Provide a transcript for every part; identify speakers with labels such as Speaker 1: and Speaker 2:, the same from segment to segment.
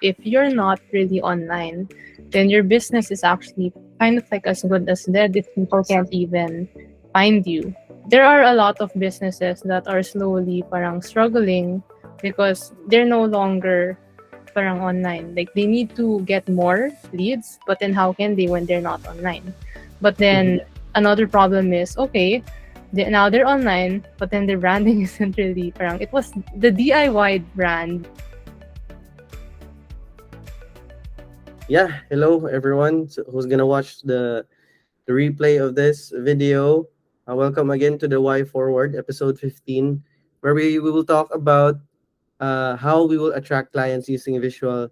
Speaker 1: if you're not really online, then your business is actually kind of like as good as dead if people can't even find you. There are a lot of businesses that are slowly parang struggling because they're no longer parang online. Like they need to get more leads, but then how can they when they're not online? But then
Speaker 2: Mhm.
Speaker 1: another problem is okay, now they're online, but then their branding isn't really parang it was the DIY brand.
Speaker 2: Yeah, hello everyone who's gonna watch the replay of this video. Welcome again to the Y Forward episode 15, where we will talk about how we will attract clients using visual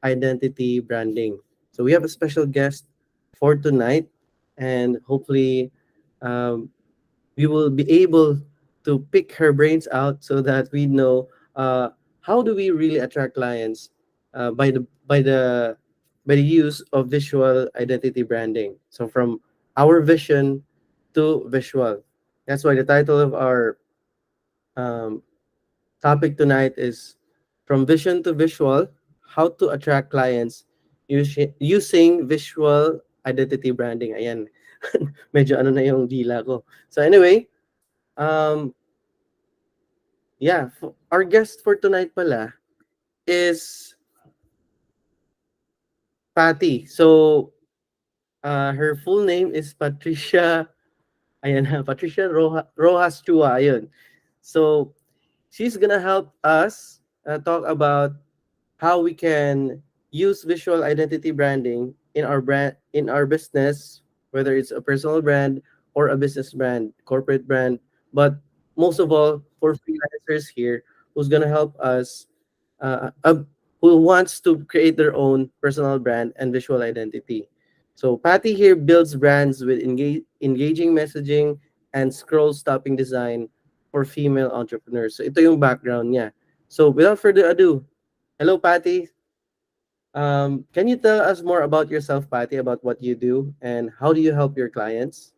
Speaker 2: identity branding. So we have a special guest for tonight, and hopefully, um, we will be able to pick her brains out so that we know how do we really attract clients by the use of visual identity branding. So from our vision to visual. That's why the title of our um, topic tonight is from vision to visual: how to attract clients using visual identity branding. Ayan. Medyo ano na yung dila ko. So anyway, um, yeah, our guest for tonight pala is Patty. So her full name is Patricia. Ayan na, Patricia Rojas Chua. Ayun. So she's gonna help us talk about how we can use visual identity branding in our business, whether it's a personal brand or a business brand, corporate brand, but most of all for freelancers here who's gonna help us uh, uh, who wants to create their own personal brand and visual identity. So Patty here builds brands with engaging messaging and scroll stopping design for female entrepreneurs. So ito yung background niya. So without further ado, hello Patty. Can you tell us more about yourself, Patty, about what you do and how do you help your clients?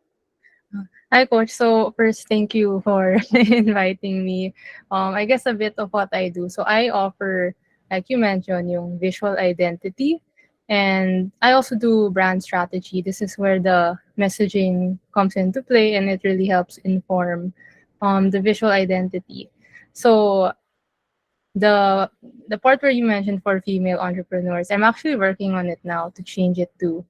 Speaker 1: Hi, Coach. So first, thank you for inviting me. I guess a bit of what I do. So I offer, like you mentioned, yung visual identity, and I also do brand strategy. This is where the messaging comes into play, and it really helps inform the visual identity. So the the part where you mentioned for female entrepreneurs, I'm actually working on it now to change it to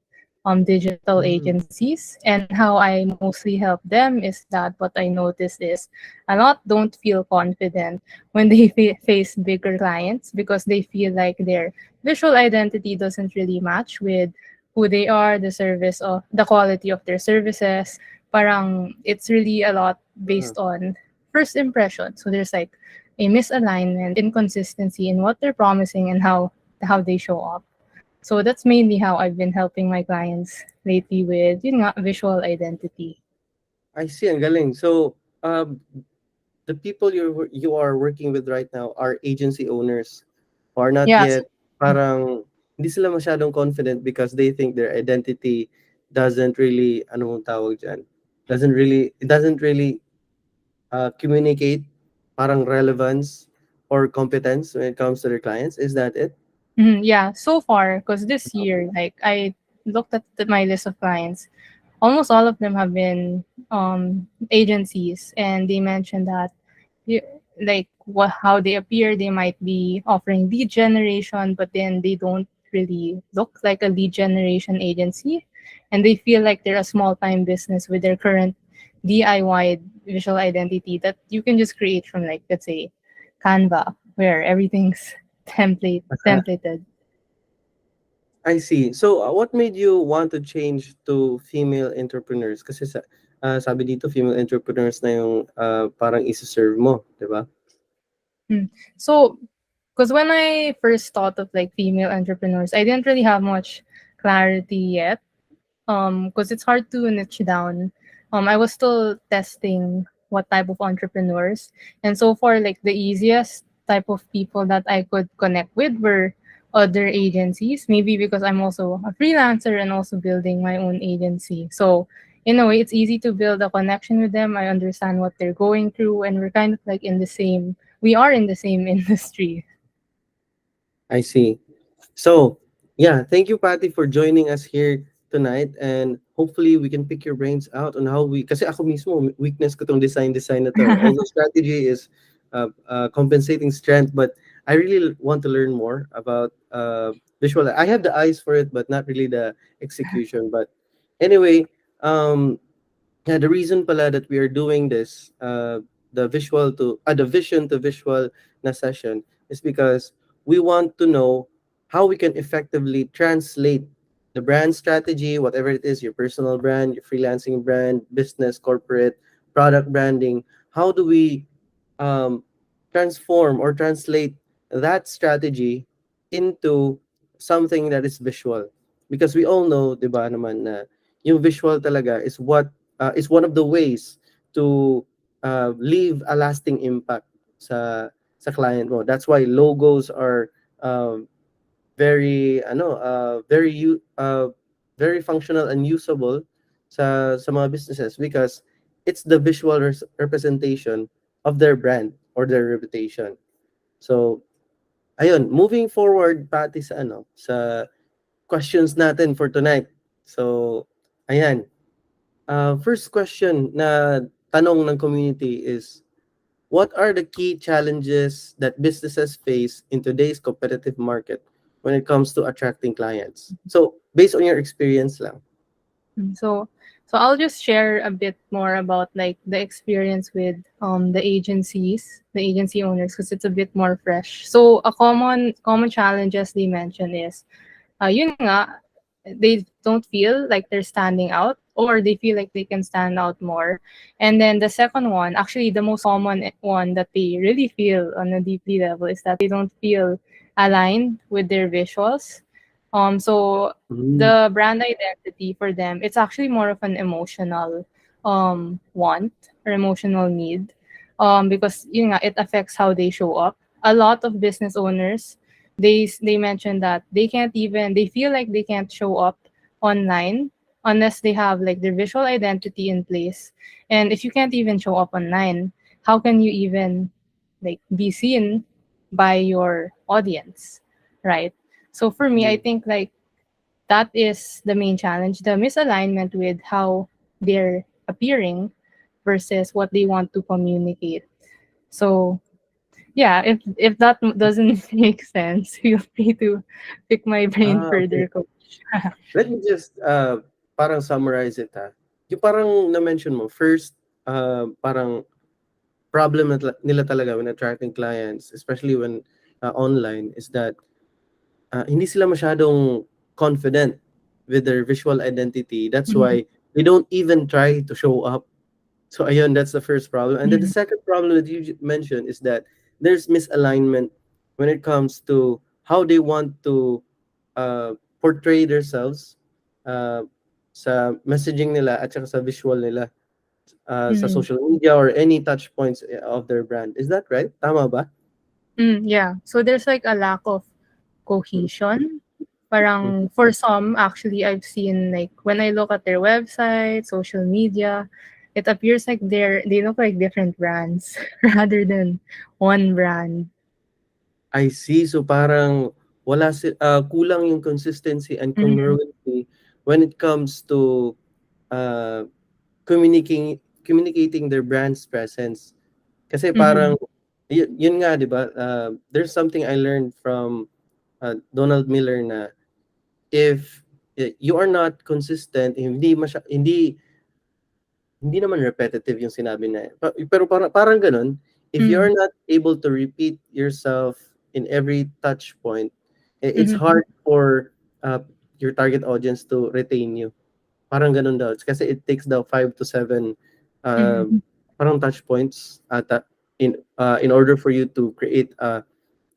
Speaker 1: digital
Speaker 2: Mm.
Speaker 1: agencies. And how I mostly help them is that what I notice is a lot don't feel confident when they face bigger clients because they feel like their visual identity doesn't really match with who they are, the service of the quality of their services. Parang it's really a lot
Speaker 2: Uh,
Speaker 1: based on first impression. So there's like a misalignment, inconsistency in what they're promising and how they show up. So that's mainly how I've been helping my clients lately with yun nga, visual identity.
Speaker 2: I see, ang galing. So, the people you are working with right now are agency owners who are not
Speaker 1: Yeah, so
Speaker 2: yet parang hindi sila masyadong confident because they think their identity doesn't really ano mong tawag diyan doesn't really communicate parang relevance or competence when it comes to their clients. Is that it?
Speaker 1: yeah, so far because this year like I looked at my list of clients, almost all of them have been agencies, and they mentioned that you, like what how they appear, they might be offering lead generation, but then they don't really look like a lead generation agency, and they feel like they're a small time business with their current DIY visual identity that you can just create from like let's say Canva, where everything's templated.
Speaker 2: I see. So, what made you want to change to female entrepreneurs? Kasi sabi dito, female entrepreneurs na yung parang isa-serve mo, di ba?
Speaker 1: Hmm. So, because when I first thought of like female entrepreneurs, I didn't really have much clarity yet. Because it's hard to niche down. I was still testing what type of entrepreneurs, and so far, like the easiest type of people that I could connect with were other agencies. Maybe because I'm also a freelancer and also building my own agency. So in a way, it's easy to build a connection with them. I understand what they're going through, and we're kind of like in the same. We are in the same industry.
Speaker 2: I see. So, yeah, thank you, Patty, for joining us here tonight. And hopefully, we can pick your brains out on how we... Kasi ako mismo, weakness ko tong design na to. Although strategy is compensating strength, but I really want to learn more about visual. I have the eyes for it, but not really the execution. But anyway, um, yeah, the reason pala that we are doing this, the vision to visual na session is because we want to know how we can effectively translate the brand strategy, whatever it is, your personal brand, your freelancing brand, business, corporate, product branding. How do we um, transform or translate that strategy into something that is visual? Because we all know, di ba naman, na yung visual talaga is one of the ways to leave a lasting impact sa client mo. That's why logos are um, very functional and usable sa mga businesses because it's the visual representation of their brand or their reputation. So, ayun, moving forward pati sa questions natin for tonight. So, ayan. First question na tanong ng community is, what are the key challenges that businesses face in today's competitive market when it comes to attracting clients? So, based on your experience lang.
Speaker 1: So I'll just share a bit more about like the experience with the agency owners, because it's a bit more fresh. So a common challenges they mention is yun nga, they don't feel like they're standing out, or they feel like they can stand out more. And then the second one, actually the most common one that they really feel on a deeply level, is that they don't feel aligned with their visuals. So
Speaker 2: Mm,
Speaker 1: the brand identity for them, it's actually more of an emotional want or emotional need, because yun nga, it affects how they show up. A lot of business owners, they mentioned that they feel like they can't show up online unless they have like their visual identity in place. And if you can't even show up online, how can you even like be seen by your audience, right? So for me, I
Speaker 2: mm.
Speaker 1: think like that is the main challenge, the misalignment with how they're appearing versus what they want to communicate. So yeah, if that doesn't make sense, feel free to pick my brain
Speaker 2: Okay.
Speaker 1: further, coach.
Speaker 2: Let me just parang summarize it ha. Yung parang na-mention mo, first, parang problem nila talaga when attracting clients, especially when online, is that hindi sila masyadong confident with their visual identity. That's
Speaker 1: Mhm,
Speaker 2: why they don't even try to show up. So ayun, that's the first problem. And then the
Speaker 1: mhm,
Speaker 2: second problem that you mentioned is that there's misalignment when it comes to how they want to portray themselves uh, sa messaging nila at saka sa visual nila sa
Speaker 1: mhm.
Speaker 2: social media or any touch points of their brand. Is that right? Tama ba?
Speaker 1: Yeah. So there's like a lack of cohesion. Parang for some, actually, I've seen like when I look at their website, social media, it appears like they look like different brands rather than one brand.
Speaker 2: I see. So parang kulang yung consistency and
Speaker 1: Mhm,
Speaker 2: congruency when it comes to uh, communicating their brand's presence. Kasi parang
Speaker 1: mhm,
Speaker 2: yun nga, 'di ba? There's something I learned from Donald Miller na if you are not consistent, hindi naman repetitive yung sinabi na pero parang ganun, if you
Speaker 1: mhm,
Speaker 2: are not able to repeat yourself in every touch point, it's
Speaker 1: mhm,
Speaker 2: hard for uh, your target audience to retain you. Parang ganun daw. It's kasi it takes daw 5 to 7 uh,
Speaker 1: mhm,
Speaker 2: parang touch points in order for you to create a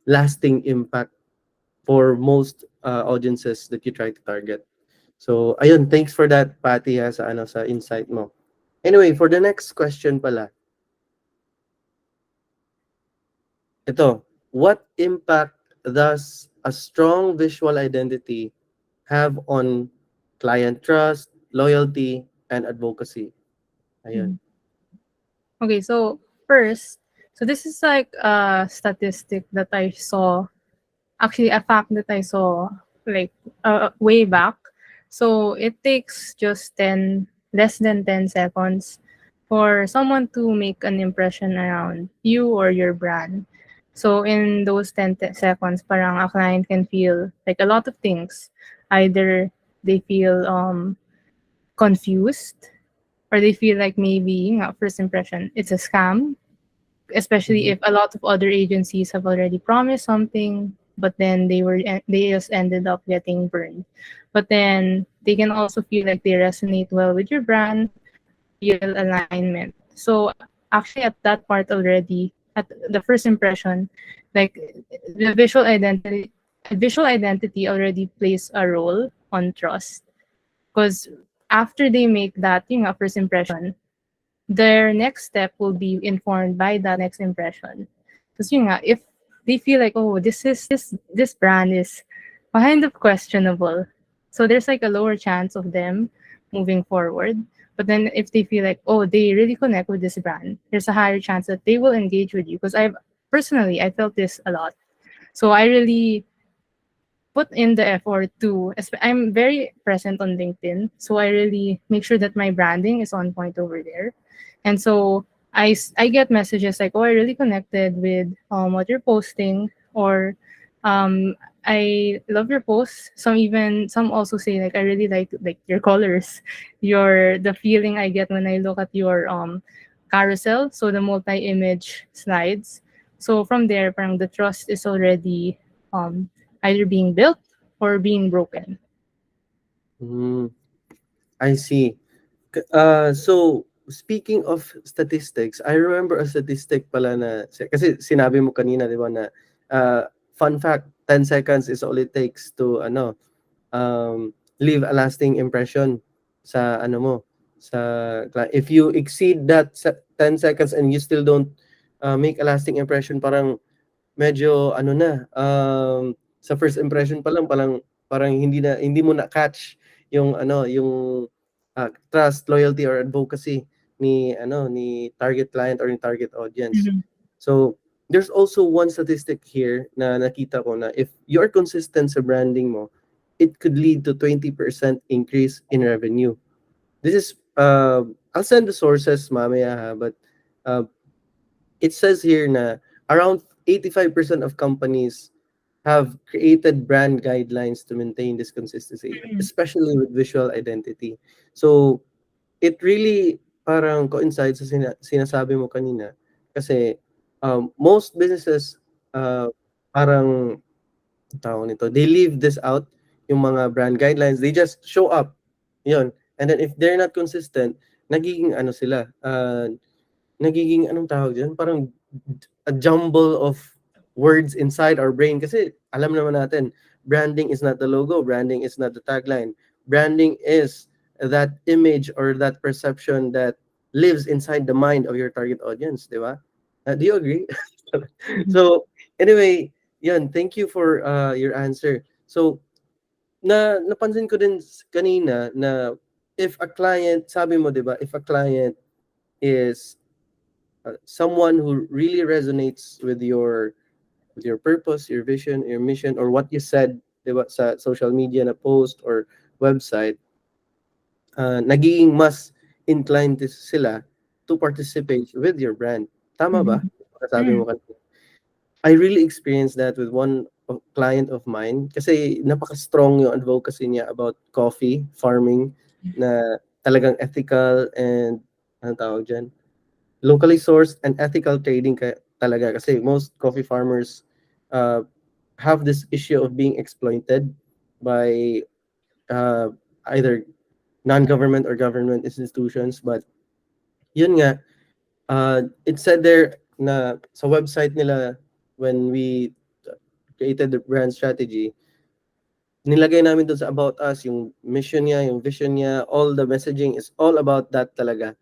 Speaker 2: lasting impact for most audiences that you try to target. So, ayun, thanks for that, Patty, sa insight mo. Anyway, for the next question pala, ito, what impact does a strong visual identity have on client trust, loyalty, and advocacy? Ayun.
Speaker 1: mhm. Okay, so first, so this is like a statistic that I saw actually a fact that I saw like way back. So it takes just 10 less than 10 seconds for someone to make an impression around you or your brand. So in those 10 seconds, parang a client can feel like a lot of things. Either they feel confused, or they feel like maybe nga, first impression it's a scam, especially
Speaker 2: Mhm.
Speaker 1: if a lot of other agencies have already promised something, but then they just ended up getting burned. But then they can also feel like they resonate well with your brand, feel alignment. So actually at that part already, at the first impression, like the visual identity already plays a role on trust, because after they make that first impression, their next step will be informed by that next impression. Because yun nga, if they feel like, oh, this brand is kind of questionable, so there's like a lower chance of them moving forward. But then if they feel like, oh, they really connect with this brand, there's a higher chance that they will engage with you. Because I felt this a lot. So I really put in the effort to. I'm very present on LinkedIn, so I really make sure that my branding is on point over there. And so I get messages like, oh, I really connected with what you're posting, or um I love your posts. Some also say like, I really like your colors, your the feeling I get when I look at your carousel, so the multi-image slides. So from there, parang the trust is already um either being built or being broken.
Speaker 2: Mm, I see. So speaking of statistics, I remember a statistic pala na kasi sinabi mo kanina 'di ba na fun fact, 10 seconds is all it takes to leave a lasting impression sa ano mo if you exceed that 10 seconds and you still don't make a lasting impression, parang medyo ano na, sa first impression pa lang parang hindi mo na catch yung ano, yung, trust, loyalty, or advocacy ni target client or ni target audience.
Speaker 1: Mhm.
Speaker 2: So, there's also one statistic here na nakita ko na if you're consistent sa branding mo, it could lead to 20% increase in revenue. This is, I'll send the sources mamaya ha, but, uh, it says here na around 85% of companies have created brand guidelines to maintain this consistency,
Speaker 1: Mhm.
Speaker 2: especially with visual identity. So, it really parang coincides sa sinasabi mo kanina kasi most businesses parang tawag nito, they leave this out, yung mga brand guidelines, they just show up. Yun. And then if they're not consistent, nagiging ano sila, nagiging anong tawag diyan, parang a jumble of words inside our brain kasi alam naman natin, branding is not the logo, branding is not the tagline. Branding is that image or that perception that lives inside the mind of your target audience, di ba? Do you agree?
Speaker 1: Mhm.
Speaker 2: So, anyway, yun, thank you for your answer. So, napansin ko din kanina na if a client, sabi mo, di ba, if a client is someone who really resonates with your purpose, your vision, your mission, or what you said, 'di ba, sa social media na post or website, nagiging mas inclined sila to participate with your brand. Tama ba?
Speaker 1: Mhm.
Speaker 2: Sabi mo
Speaker 1: Mhm.
Speaker 2: kanina. I really experienced that with one client of mine kasi napaka-strong yung advocacy niya about coffee farming na talagang ethical and anong tawag dyan? Locally sourced and ethical trading talaga kasi most coffee farmers uh, have this issue of being exploited by uh, either non-government or government institutions, but yun nga, it said there na sa website nila when we created the brand strategy, nilagay namin doon sa about us yung mission niya, yung vision niya, all the messaging is all about that talaga.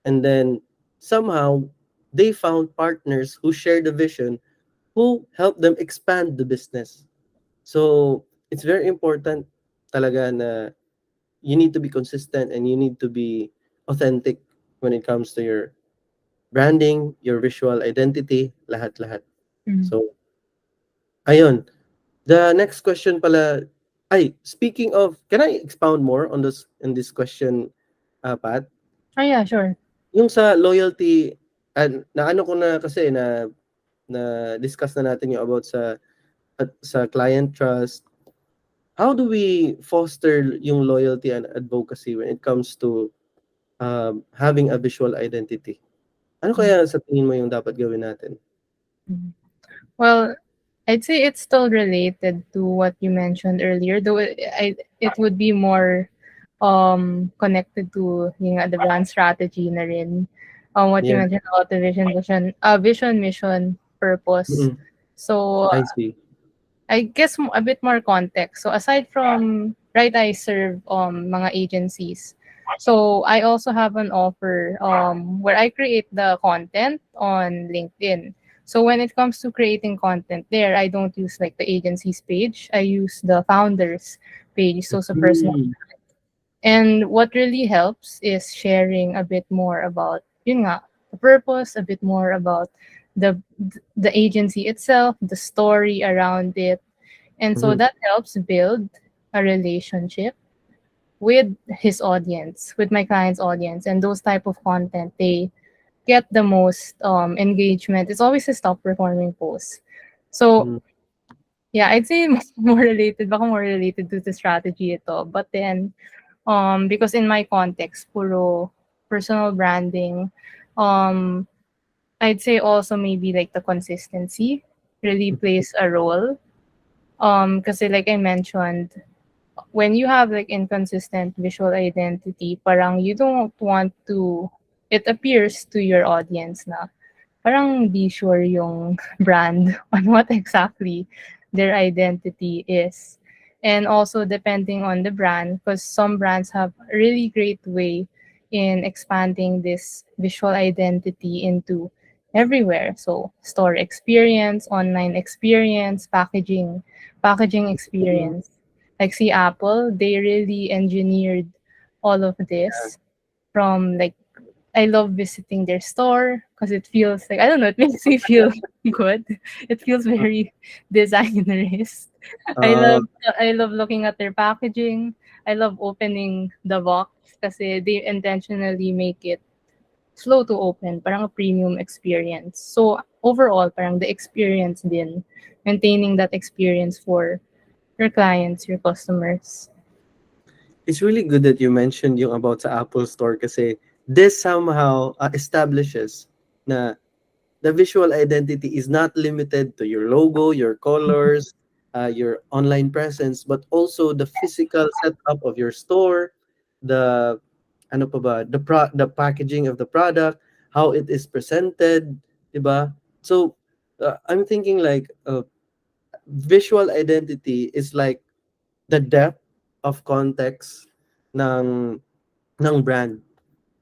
Speaker 2: And then somehow they found partners who share the vision, who help them expand the business. So it's very important talaga na you need to be consistent and you need to be authentic when it comes to your branding, your visual identity, lahat-lahat.
Speaker 1: Mhm.
Speaker 2: So, ayun. The next question pala, ay, speaking of, can I expound more on this in this question, Pat?
Speaker 1: Oh yeah, sure.
Speaker 2: Yung sa loyalty, na ano ko na kasi na discuss na natin yung about sa client trust. How do we foster yung loyalty and advocacy when it comes to having a visual identity? Ano kaya sa tingin mo yung dapat gawin natin?
Speaker 1: Mhm. Well, I'd say it's still related to what you mentioned earlier, though it would be more connected to yung nga, the brand strategy na rin. What you
Speaker 2: Yeah.
Speaker 1: mentioned about the vision, mission, purpose.
Speaker 2: Mm-mm.
Speaker 1: So
Speaker 2: I see.
Speaker 1: I guess a bit more context. So aside from right, I serve mga agencies. So I also have an offer where I create the content on LinkedIn. So when it comes to creating content there, I don't use like the agency's page. I use the founder's page. So sa personal.
Speaker 2: Mm.
Speaker 1: And what really helps is sharing a bit more about yun nga, the purpose, a bit more about the the agency itself, the story around it, and so
Speaker 2: Mhm.
Speaker 1: that helps build a relationship with his audience, with my client's audience. And those type of content, they get the most engagement. It's always his top performing post. So
Speaker 2: Mm.
Speaker 1: yeah, I'd say more related, baka more related to the strategy ito. But then, because in my context, puro personal branding, um, I'd say also maybe like the consistency really plays a role. Kasi like I mentioned, when you have like inconsistent visual identity, parang you don't want to, it appears to your audience na parang di sure yung brand on what exactly their identity is. And also depending on the brand, because some brands have a really great way in expanding this visual identity into everywhere. So store experience, online experience, packaging
Speaker 2: Mm.
Speaker 1: experience. Like see Apple, they really engineered all of
Speaker 2: Yeah.
Speaker 1: this from like I love visiting their store because it feels like I don't know, it makes me feel good. It feels very designerist.
Speaker 2: Uh,
Speaker 1: I love looking at their packaging. I love opening the box kasi they intentionally make it slow to open, parang a premium experience. So overall, parang the experience din, maintaining that experience for your clients, your customers.
Speaker 2: it's really good that you mentioned yung about sa Apple Store kasi this somehow establishes na the visual identity is not limited to your logo, your colors, your online presence, but also the physical setup of your store, the ano pa ba, the packaging of the product, how it is presented, 'di ba? So I'm thinking like visual identity is like the depth of context ng ng brand,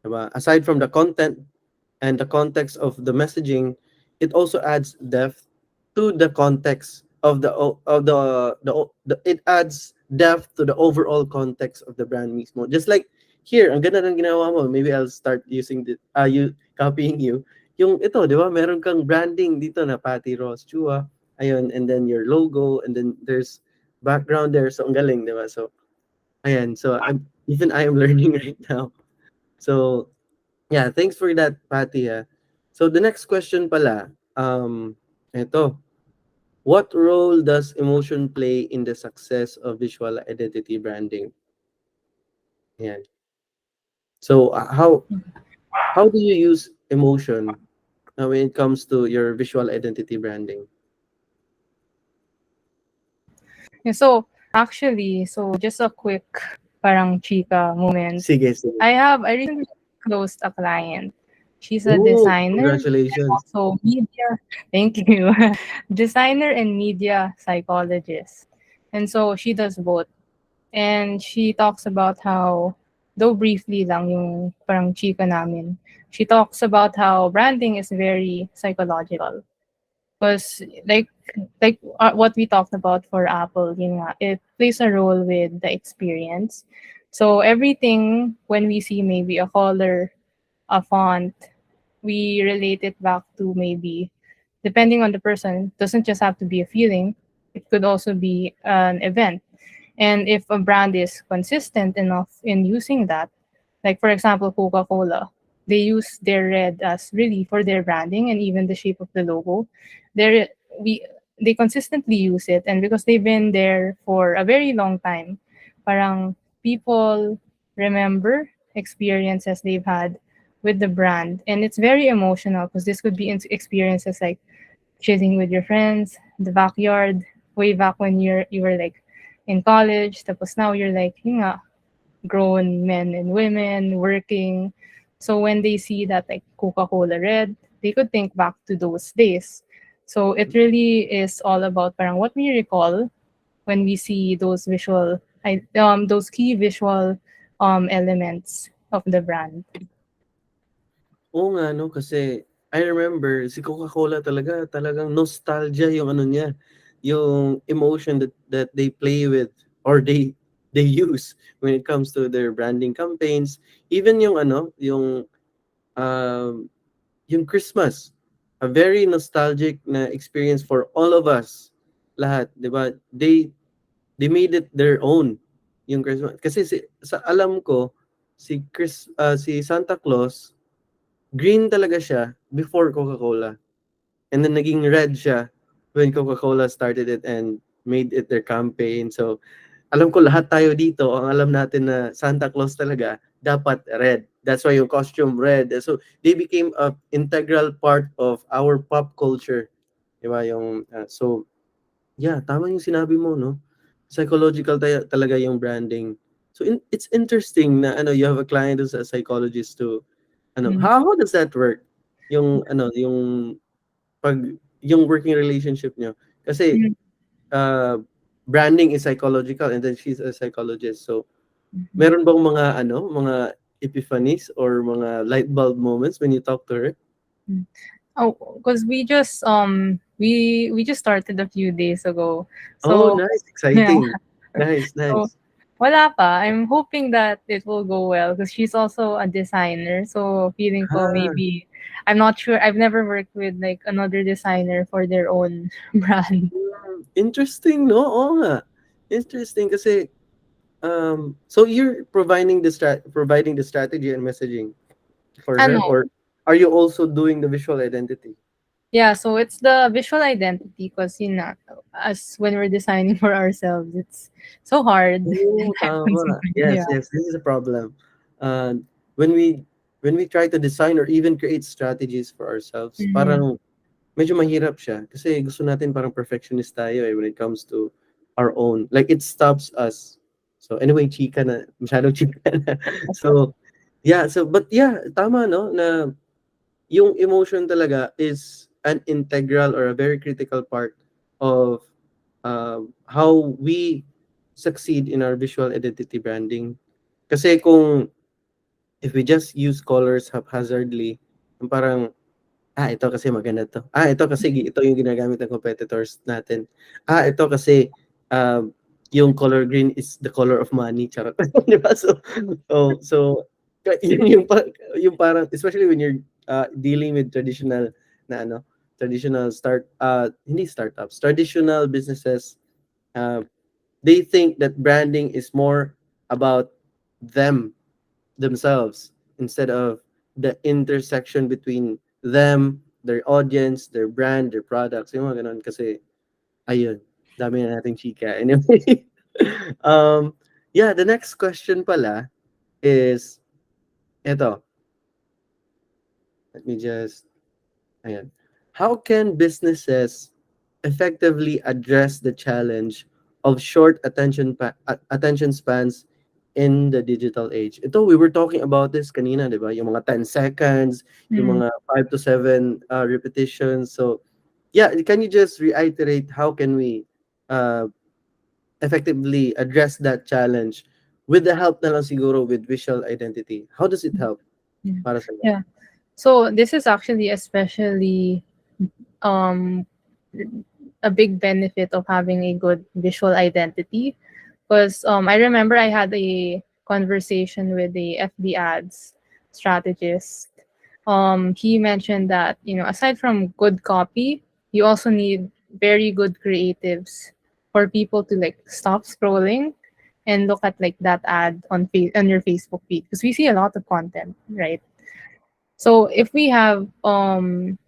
Speaker 2: 'di ba? Aside from the content and the context of the messaging, it also adds depth to the context of the it adds depth to the overall context of the brand mismo. Just like here, ang ganda ng ginawa mo. Maybe I'll start using you copying you. Yung ito, 'di ba? Meron kang branding dito na Patty Chua. Ayun, and then your logo and then there's background there. So ang galing, 'di ba? So ayan, so I am learning right now. So yeah, thanks for that, Patty. So the next question pala, ito, what role does emotion play in the success of visual identity branding? Yan. So how do you use emotion when it comes to your visual identity branding?
Speaker 1: Yeah, so actually, so just a quick parang chika moment.
Speaker 2: Sige, sige.
Speaker 1: I recently closed a client. She's a
Speaker 2: Oh,
Speaker 1: designer and
Speaker 2: congratulations.
Speaker 1: also media. Thank you. Designer and media psychologist. And so she does both. And she talks about how, though briefly lang yung parang chika namin, she talks about how branding is very psychological. Because what we talked about for Apple, yun nga, it plays a role with the experience. So everything when we see maybe a color, a font, we relate it back to maybe depending on the person. Doesn't just have to be a feeling. It could also be an event. And if a brand is consistent enough in using that, like for example, Coca Cola, they use their red as really for their branding and even the shape of the logo. They're, we, they consistently use it. And because they've been there for a very long time, parang people remember experiences they've had with the brand. And it's very emotional because this could be experiences like chilling with your friends, the backyard, way back when you were like in college, tapos now you're like, yun nga, grown men and women working. So when they see that like Coca-Cola Red, they could think back to those days. So it really is all about parang what we recall when we see those those key visual elements of the brand.
Speaker 2: Oo nga 'no, kasi I remember si Coca-Cola talaga, talagang nostalgia yung ano niya, yung emotion that they play with or they use when it comes to their branding campaigns. Even yung ano, um, yung Christmas, a very nostalgic na experience for all of us, lahat, 'di ba? They made it their own, yung Christmas. Kasi sa alam ko, si Santa Claus, green talaga siya before Coca-Cola. And then naging red siya when Coca-Cola started it and made it their campaign. So, alam ko lahat tayo dito, ang alam natin na Santa Claus talaga, dapat red. That's why yung costume red. So, they became a integral part of our pop culture. Diba? Yeah, tama yung sinabi mo, no? Psychological talaga yung branding. So, it's interesting na you have a client who's a psychologist too.
Speaker 1: Mm.
Speaker 2: How does that work? Yung pag yung working relationship niyo. Kasi
Speaker 1: Mm.
Speaker 2: uh, branding is psychological and then she's a psychologist. So,
Speaker 1: Mhm.
Speaker 2: meron bang mga epiphanies or mga light bulb moments when you talk to her?
Speaker 1: Mm. Oh, because we just started a few days ago.
Speaker 2: Oh,
Speaker 1: So
Speaker 2: nice,
Speaker 1: yeah.
Speaker 2: exciting. Nice,
Speaker 1: So
Speaker 2: nice.
Speaker 1: wala pa. I'm hoping that it will go well because she's also a designer. So feeling ko
Speaker 2: Ah,
Speaker 1: maybe I'm not sure. I've never worked with like another designer for their own brand.
Speaker 2: interesting, no? Oo nga. Interesting kasi so you're providing the strategy and messaging for her,
Speaker 1: Ano?
Speaker 2: or are you also doing the visual identity?
Speaker 1: Yeah, so it's the visual identity because you know, as when we're designing for ourselves, it's so hard and
Speaker 2: Oo,
Speaker 1: time
Speaker 2: tama.
Speaker 1: consuming.
Speaker 2: Yes,
Speaker 1: Yeah.
Speaker 2: yes, this is a problem. Uh, when we try to design or even create strategies for ourselves,
Speaker 1: Mm-hmm.
Speaker 2: parang medyo mahirap siya kasi gusto natin parang perfectionist tayo when it comes to our own. Like it stops us. So anyway, chika na, masyadong chika na. So yeah, but yeah, tama no na yung emotion talaga is an integral or a very critical part of how we succeed in our visual identity branding. Kasi kung if we just use colors haphazardly, yung parang, ito kasi maganda to. Ito kasi ito yung ginagamit ng competitors natin. Ito kasi um, yung color green is the color of money. Charot. Di ba? So yung parang, especially when you're dealing with traditional na traditional hindi startups, traditional businesses, uh, they think that branding is more about them themselves instead of the intersection between them, their audience, their brand, their products. Yung mga ganun kasi ayun, dami na nating chika. Anyway, um, yeah, the next question pala is eto. Let me just ayan. How can businesses effectively address the challenge of short attention spans in the digital age? Ito, we were talking about this kanina, di ba? Yung mga 10 seconds, yung
Speaker 1: Mm.
Speaker 2: mga 5 to 7 repetitions. So, yeah, can you just reiterate how can we uh, effectively address that challenge with the help na lang siguro with visual identity? How does it help
Speaker 1: Mm.
Speaker 2: para sa'yo?
Speaker 1: Yeah. So this is actually especially um a big benefit of having a good visual identity because I remember I had a conversation with the FB ads strategist. He mentioned that aside from good copy, you also need very good creatives for people to like stop scrolling and look at like that ad on your Facebook feed, because we see a lot of content, right? So if we have when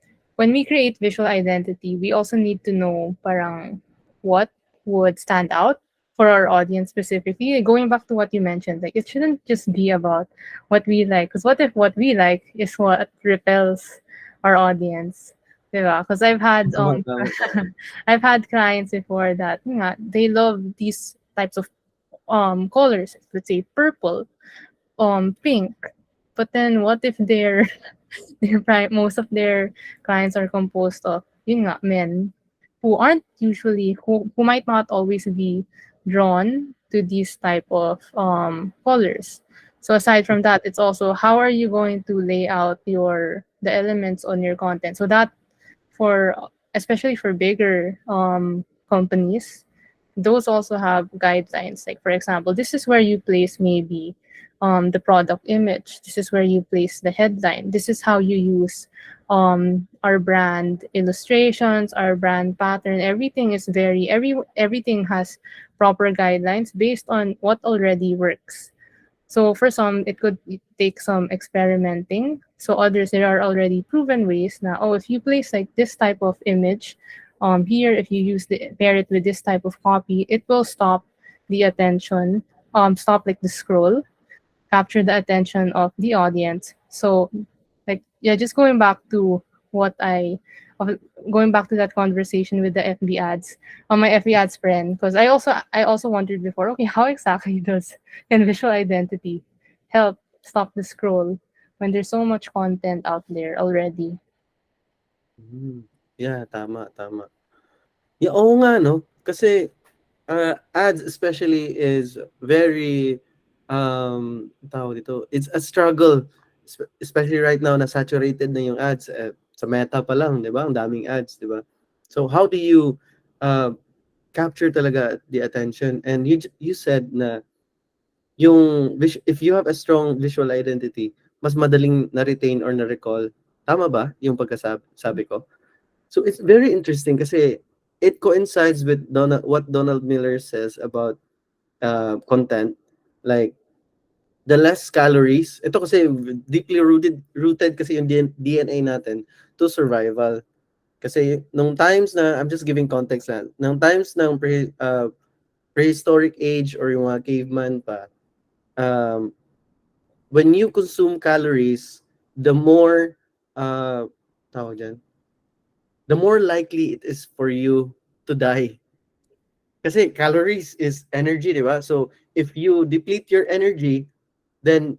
Speaker 1: we create visual identity, we also need to know parang what would stand out for our audience specifically. Going back to what you mentioned, like it shouldn't just be about what we like. Because what if what we like is what repels our audience? Because I've had
Speaker 2: Tama, tama, tama.
Speaker 1: I've had clients before that they love these types of colors. Let's say purple, pink. But then what if most of their clients are composed of men who aren't usually who might not always be drawn to these type of colors. So aside from that, it's also how are you going to lay out the elements on your content so that for especially for bigger companies, those also have guidelines. Like for example, this is where you place maybe the product image. This is where you place the headline. This is how you use our brand illustrations, our brand pattern. Everything has proper guidelines based on what already works. So for some, it could take some experimenting. So others, there are already proven ways now. Oh, if you place like this type of image, here, if you pair it with this type of copy, it will stop the attention, stop like the scroll, capture the attention of the audience. So, like, yeah, just what I, of- going back to that conversation with the FB ads, on my FB ads friend, because I also wondered before, okay, how exactly does can visual identity help stop the scroll when there's so much content out there already?
Speaker 2: Hmm. Yeah, tama, tama. Yeah, oo nga 'no, kasi, ads especially is very, tawag dito, it's a struggle, especially right now na saturated na yung ads, sa Meta pa lang 'di ba, ang daming ads 'di ba? So how do you, uh, capture talaga the attention, and you said na if you have a strong visual identity, mas madaling na-retain or na-recall, tama ba yung sabi ko? So it's very interesting kasi it coincides with what Donald Miller says about content. Like the less calories. Ito kasi deeply rooted kasi yung DNA natin to survival. Kasi nung times na I'm just giving context na nung times ng prehistoric age or yung mga caveman pa, um, when you consume calories, the more tawag dyan, the more likely it is for you to die. Kasi calories is energy, di ba? So, if you deplete your energy, then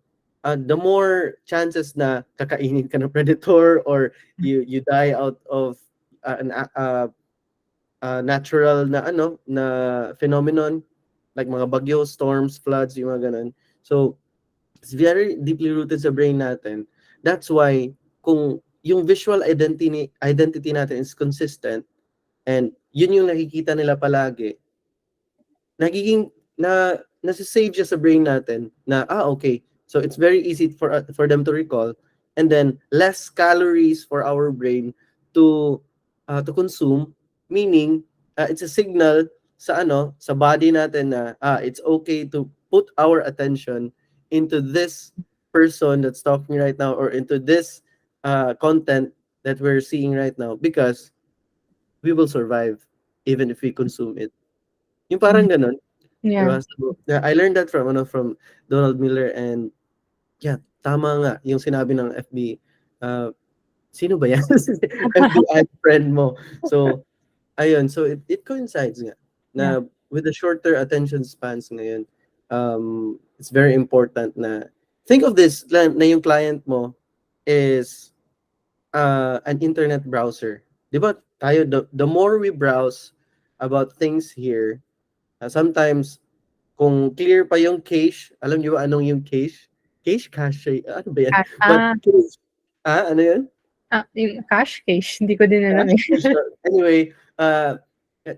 Speaker 2: the more chances na kakainin ka ng predator or you die out of an natural na phenomenon like mga bagyo, storms, floods, yung mga ganun. So, it's very deeply rooted sa brain natin. That's why kung yung visual identity natin is consistent and yun yung nakikita nila palagi, nagiging nasa-save siya sa brain natin na okay, so it's very easy for them to recall, and then less calories for our brain to consume, meaning it's a signal sa body natin na it's okay to put our attention into this person that's talking right now or into this content that we're seeing right now because we will survive even if we consume it. Yung parang
Speaker 1: Mhm.
Speaker 2: ganun.
Speaker 1: Yeah.
Speaker 2: Diba? So, yeah, I learned that from Donald Miller, and yeah, tama nga yung sinabi ng FB. Sino ba yan? FB ad friend mo. So, ayun. So, it coincides nga
Speaker 1: Yeah.
Speaker 2: na with the shorter attention spans ngayon, it's very important na think of this na yung client mo is an internet browser. Di ba tayo, the more we browse about things here, sometimes kung clear pa yung cache, alam niyo ba anong yung cache? Cache? Ano ba yan?
Speaker 1: Ah,
Speaker 2: But
Speaker 1: ah,
Speaker 2: cache, ano yun?
Speaker 1: yung cash case, hindi ko din alam
Speaker 2: Cache?
Speaker 1: eh.
Speaker 2: Anyway,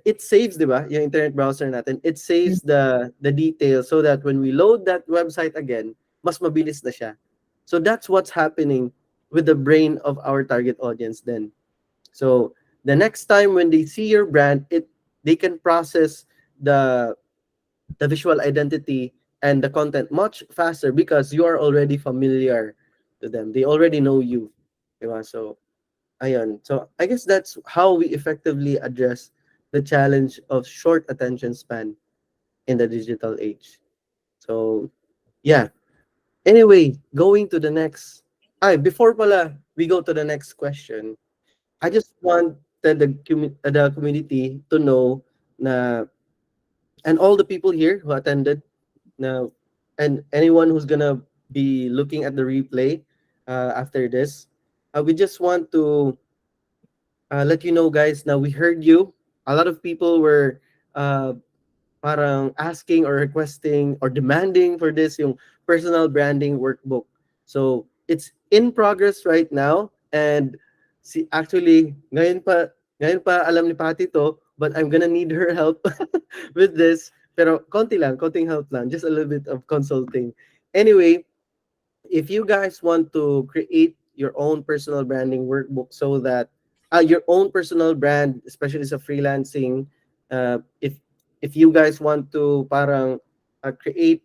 Speaker 2: it saves, di ba? Yung internet browser natin, it saves the details so that when we load that website again, mas mabilis na siya. So that's what's happening with the brain of our target audience then. So the next time when they see your brand, they can process the visual identity and the content much faster because you are already familiar to them. They already know you. Diba? So, ayun. So, I guess that's how we effectively address the challenge of short attention span in the digital age. So, yeah. Anyway, going to the next. Before pala we go to the next question, I just wanted the community to know na, and all the people here who attended now, and anyone who's gonna be looking at the replay after this, we just want to let you know, guys. Now we heard you. A lot of people were uh, parang asking or requesting or demanding for this yung personal branding workbook. So it's in progress right now, and actually ngayon pa alam ni Patty to, but I'm gonna need her help with this. Pero konting help lang, just a little bit of consulting. Anyway, if you guys want to create your own personal branding workbook so that your own personal brand, especially sa freelancing, if you guys want to parang create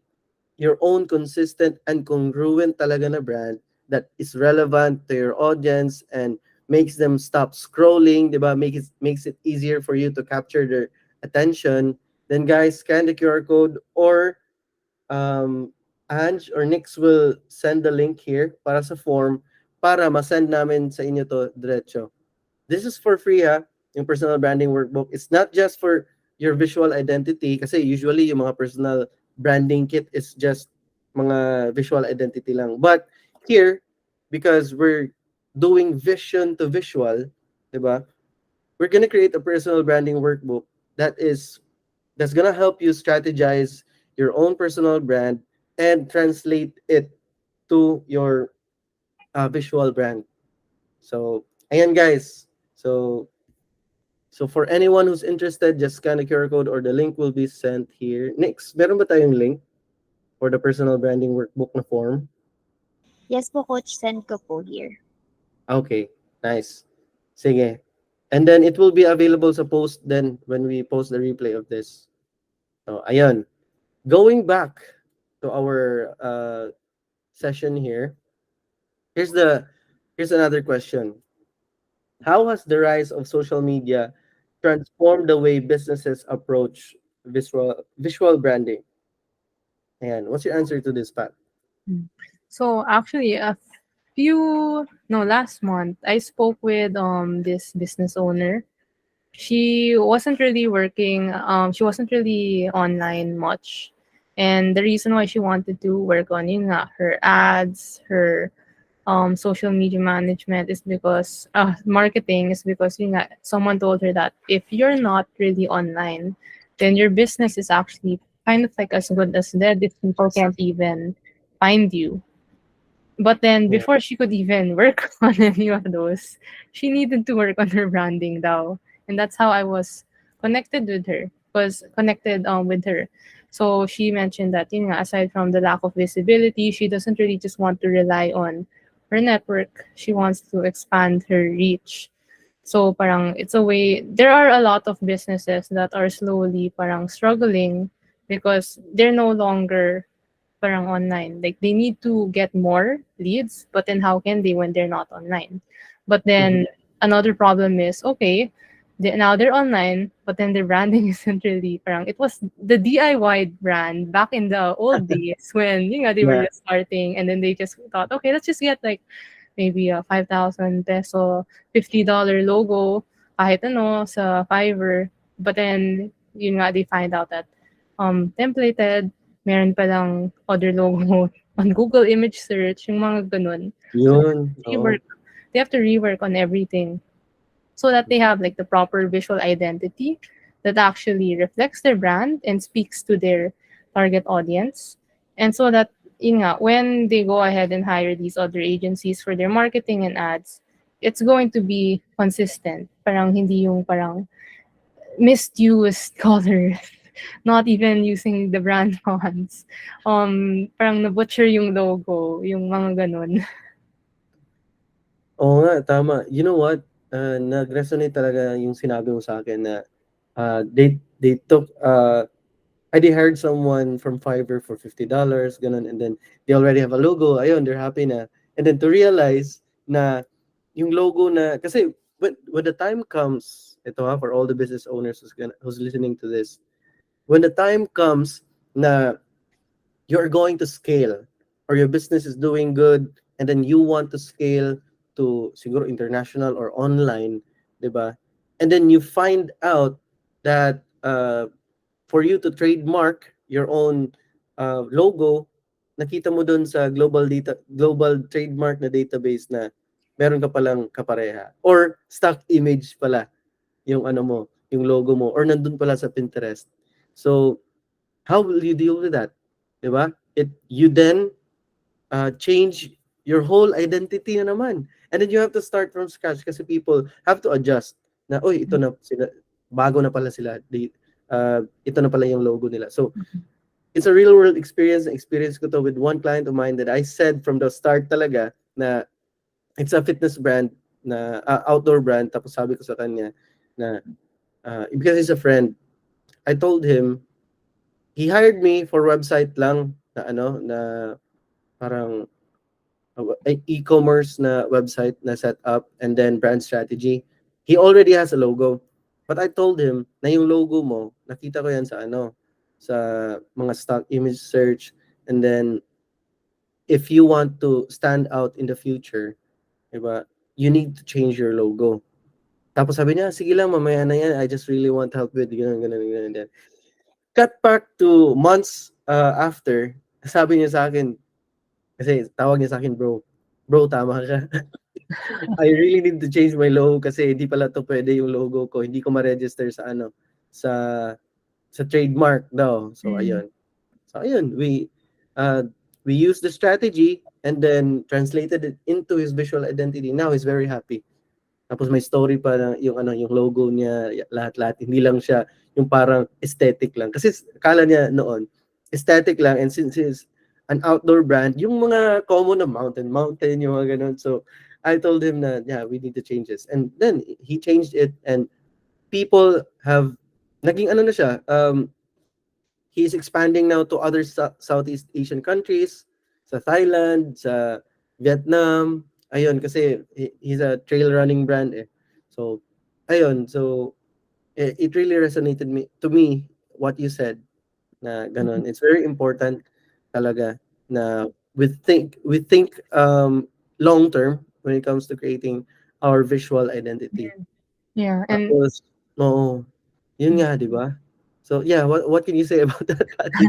Speaker 2: your own consistent and congruent talaga na brand that is relevant to your audience and makes them stop scrolling, diba? Makes it easier for you to capture their attention. Then guys, scan the QR code, or Ange or Nix will send the link here para sa form para ma-send namin sa inyo to diretso. This is for free ha, yung personal branding workbook. It's not just for your visual identity kasi usually yung mga personal branding kit is just mga visual identity lang. But here, because we're doing vision to visual, diba? We're gonna create a personal branding workbook that's gonna help you strategize your own personal brand and translate it to your visual brand. So, ayan guys. So for anyone who's interested, just scan the QR code or the link will be sent here. Next, meron ba tayong link for the personal branding workbook na form?
Speaker 3: Yes po, Coach. Send ko po here.
Speaker 2: Okay, nice. Sige. And then it will be available sa post then when we post the replay of this. So, ayan. Going back to our session here, here's the here's another question. How has the rise of social media transformed the way businesses approach visual branding? And what's your answer to this, Pat?
Speaker 1: Mm. So actually, last month I spoke with this business owner. She wasn't really working. She wasn't really online much, and the reason why she wanted to work on her ads, her social media management is because marketing is because someone told her that if you're not really online, then your business is actually kind of like as good as dead if people can't even find you. But then
Speaker 2: Yeah.
Speaker 1: before she could even work on any of those, she needed to work on her branding now. And that's how I was connected with her. Was connected with her. So she mentioned that aside from the lack of visibility, she doesn't really just want to rely on her network. She wants to expand her reach. So parang it's a way there are a lot of businesses that are slowly parang struggling because they're no longer parang online. Like they need to get more leads, but then how can they when they're not online? But
Speaker 2: Mhm.
Speaker 1: then another problem is okay, now they're online, but then their branding isn't really parang it was the DIY brand back in the old days when they were
Speaker 2: Yeah.
Speaker 1: just starting and then they just thought, okay, let's just get like maybe a 5,000 peso $50 logo kahit ano sa Fiverr. But then they find out that templated, meron palang other logo on Google image search, yung mga ganun. So
Speaker 2: Yun. Oo.
Speaker 1: they have to rework on everything so that they have like the proper visual identity that actually reflects their brand and speaks to their target audience. And so that when they go ahead and hire these other agencies for their marketing and ads, it's going to be consistent. Parang hindi yung parang misused colors. Not even using the brand fonts. Parang na-butcher yung logo, yung mga ganun.
Speaker 2: Oo nga, tama. You know what? Nag-resonate talaga yung sinabi mo sa akin na they took I hired someone from Fiverr for $50, ganun, and then they already have a logo, ayun, they're happy na. And then to realize na yung logo na, kasi when the time comes, ito ha, for all the business owners who's listening to this, when the time comes na you're going to scale or your business is doing good and then you want to scale to siguro international or online, 'di ba? And then you find out that for you to trademark your own logo, nakita mo doon sa global trademark na database na meron ka palang kapareha or stock image pala yung ano mo, yung logo mo or nandun pala sa Pinterest. So, how will you deal with that? 'Di ba? You then change your whole identity na naman. And then you have to start from scratch kasi people have to adjust na, oy, ito na sila, bago na pala sila. Ito na pala yung logo nila. So, it's a real world experience. Experience ko to with one client of mine that I said from the start talaga na it's a fitness brand na outdoor brand. Tapos sabi ko sa kanya na because he's a friend, I told him, he hired me for website lang na ano, na parang e-commerce na website na set up and then brand strategy. He already has a logo. But I told him na yung logo mo, nakita ko yan sa ano, sa mga stock image search. And then, if you want to stand out in the future, diba, you need to change your logo. Tapos sabi niya, sige lang, mamaya na yan. I just really want help with ganun, ganun, ganun. Then, cut back to months after, sabi niya sa akin, kasi tawag niya sa akin, bro, tama ka. I really need to change my logo kasi hindi pala to pwede yung logo ko. Hindi ko ma-register sa ano, sa trademark daw. So
Speaker 1: Mm.
Speaker 2: ayun. So ayun, we used the strategy and then translated it into his visual identity. Now he's very happy. Tapos may story pa na yung ano, yung logo niya, lahat-lahat. Hindi lang siya yung parang aesthetic lang. Kasi akala niya noon, aesthetic lang, and since it's an outdoor brand, yung mga common na mountain, yung mga ganun. So I told him na, yeah, we need to change this. And then he changed it and people have, naging ano na siya, he's expanding now to other Southeast Asian countries, sa Thailand, sa Vietnam. Ayun, kasi he's a trail running brand eh. So, ayun, so it really resonated to me what you said na ganun. It's very important talaga na we think long term when it comes to creating our visual identity.
Speaker 1: Yeah, and
Speaker 2: Tapos, oo, yun nga, di ba? So, yeah, what can you say about that, Patty?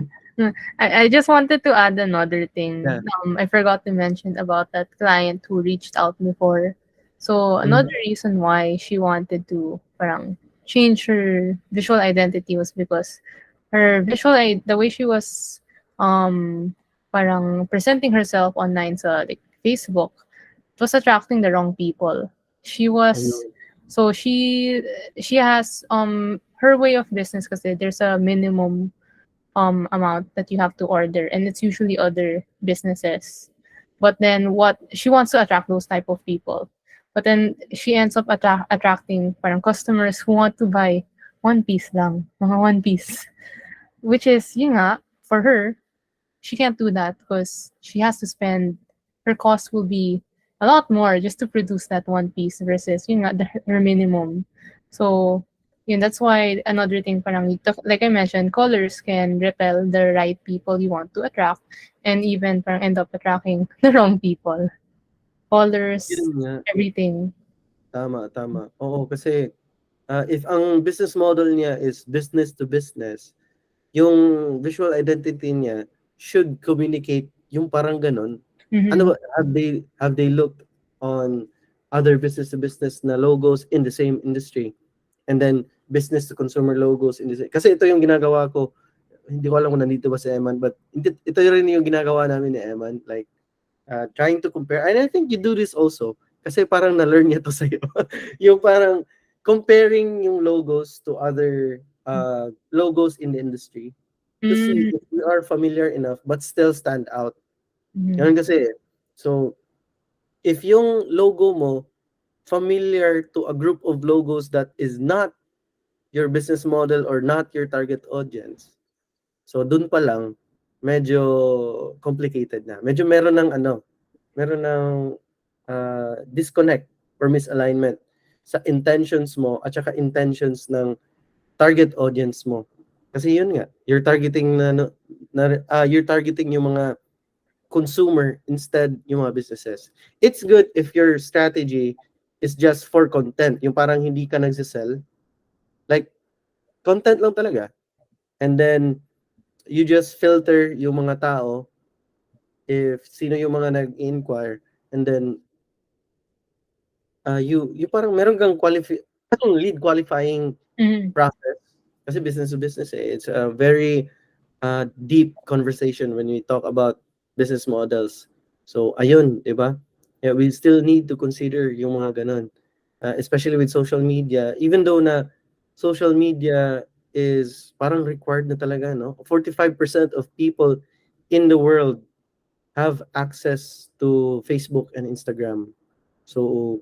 Speaker 1: I just wanted to add another thing.
Speaker 2: Yeah.
Speaker 1: I forgot to mention about that client who reached out before. So another
Speaker 2: Mhm.
Speaker 1: reason why she wanted to parang change her visual identity was because the way she was parang presenting herself online sa like Facebook, it was attracting the wrong people. She was
Speaker 2: Ayun.
Speaker 1: so she has her way of business kasi there's a minimum amount that you have to order, and it's usually other businesses. But then what she wants to attract those type of people, but then she ends up attracting parang customers who want to buy one piece lang, mga one piece, which is yun nga, for her she can't do that because she has to spend, her cost will be a lot more just to produce that one piece versus yun nga, her minimum. So yun, that's why another thing parang like I mentioned, colors can repel the right people you want to attract and even parang end up attracting the wrong people.
Speaker 2: Yun
Speaker 1: Colors,
Speaker 2: nga,
Speaker 1: everything.
Speaker 2: tama, tama. Oo, kasi if ang business model niya is business to business, yung visual identity niya should communicate yung parang ganun.
Speaker 1: Mm-hmm.
Speaker 2: Ano ba, have they looked on other business to business na logos in the same industry? And then business to consumer logos in the same. Kasi ito yung ginagawa ko. Hindi ko alam kung nandito ba si Eman, but ito rin yung ginagawa namin ni Eman, like trying to compare. And I think you do this also kasi parang na-learn niya to sa'yo. Yung parang comparing yung logos to other logos in the industry to see
Speaker 1: Mm-hmm.
Speaker 2: if we are familiar enough but still stand out.
Speaker 1: Mm-hmm.
Speaker 2: Ganun kasi. So, if yung logo mo familiar to a group of logos that is not your business model or not your target audience. So dun pa lang medyo complicated na. Medyo meron ng disconnect or misalignment sa intentions mo at saka intentions ng target audience mo. Kasi yun nga, you're targeting yung mga consumer instead yung mga businesses. It's good if your strategy is just for content, yung parang hindi ka nagsisell. Like, content lang talaga. And then, you just filter yung mga tao if sino yung mga nag-inquire. And then, you parang meron kang lead qualifying
Speaker 1: Mm-hmm.
Speaker 2: process. Kasi business to business, it's a very deep conversation when we talk about business models. So, ayun, di ba? Yeah, we still need to consider yung mga ganun. Especially with social media. Even though na social media is parang required na talaga, no? 45% of people in the world have access to Facebook and Instagram. So,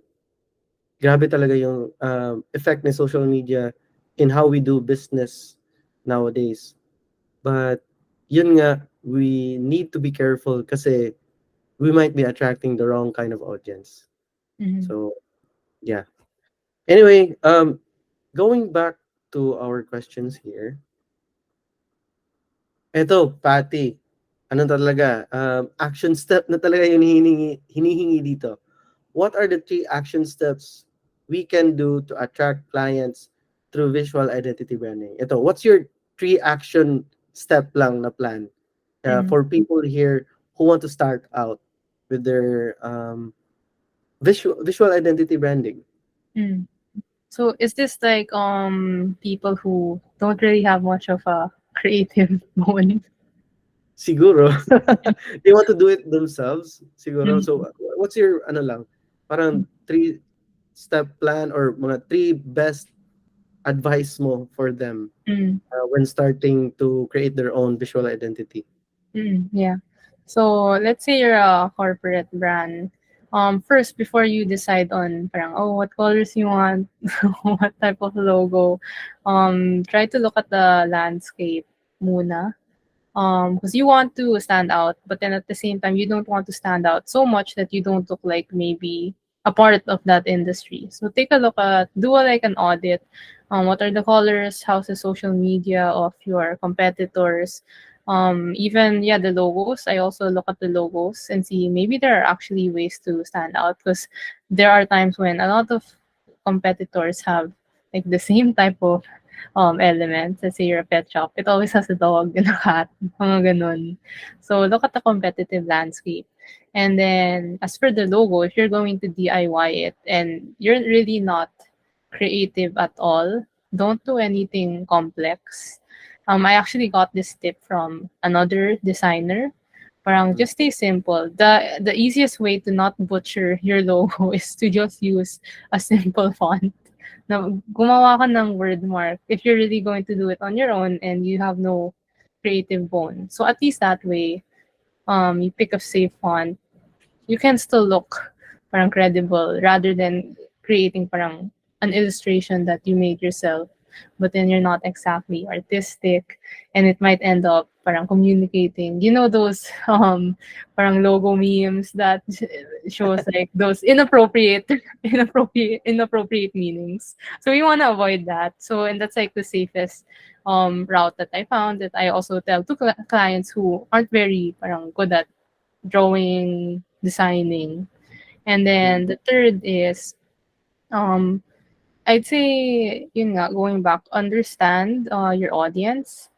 Speaker 2: grabe talaga yung effect ng social media in how we do business nowadays. But yun nga, we need to be careful kasi we might be attracting the wrong kind of audience.
Speaker 1: Mm-hmm.
Speaker 2: So, yeah. Anyway, going back to our questions here. Eto, Patty, ano talaga, action step na talaga yung hinihingi dito. What are the 3 action steps we can do to attract clients through visual identity branding? Ito, what's your 3 action step lang na plan
Speaker 1: Mm-hmm.
Speaker 2: for people here who want to start out with their visual identity branding?
Speaker 1: Mm. So is this like people who don't really have much of a creative bone?
Speaker 2: Siguro. They want to do it themselves, siguro.
Speaker 1: Mm.
Speaker 2: So, what's your, ano lang, parang 3-step plan or mga 3 best advice mo for them
Speaker 1: Mm.
Speaker 2: when starting to create their own visual identity?
Speaker 1: Mm. Yeah. So let's say you're a corporate brand. First, before you decide on parang, oh, what colors you want, what type of logo, try to look at the landscape muna. Because you want to stand out, but then at the same time, you don't want to stand out so much that you don't look like maybe a part of that industry. So take a look at, like an audit. What are the colors? How's the social media of your competitors? Even yeah, the logos. I also look at the logos and see maybe there are actually ways to stand out because there are times when a lot of competitors have like the same type of elements. Let's say you're a pet shop, it always has a dog and a cat, mga ganun. So look at the competitive landscape. And then as for the logo, if you're going to DIY it and you're really not creative at all, don't do anything complex. I actually got this tip from another designer. Parang just stay simple. The easiest way to not butcher your logo is to just use a simple font. Na gumawa ka ng word mark if you're really going to do it on your own and you have no creative bone. So at least that way, you pick a safe font, you can still look parang credible rather than creating parang an illustration that you made yourself, but then you're not exactly artistic and it might end up parang communicating, you know, those parang logo memes that shows like those inappropriate meanings. So we want to avoid that. So and that's like the safest route that I found, that I also tell to clients who aren't very parang good at drawing, designing. And then the third is, um, I'd say, yun nga, going back, understand your audience.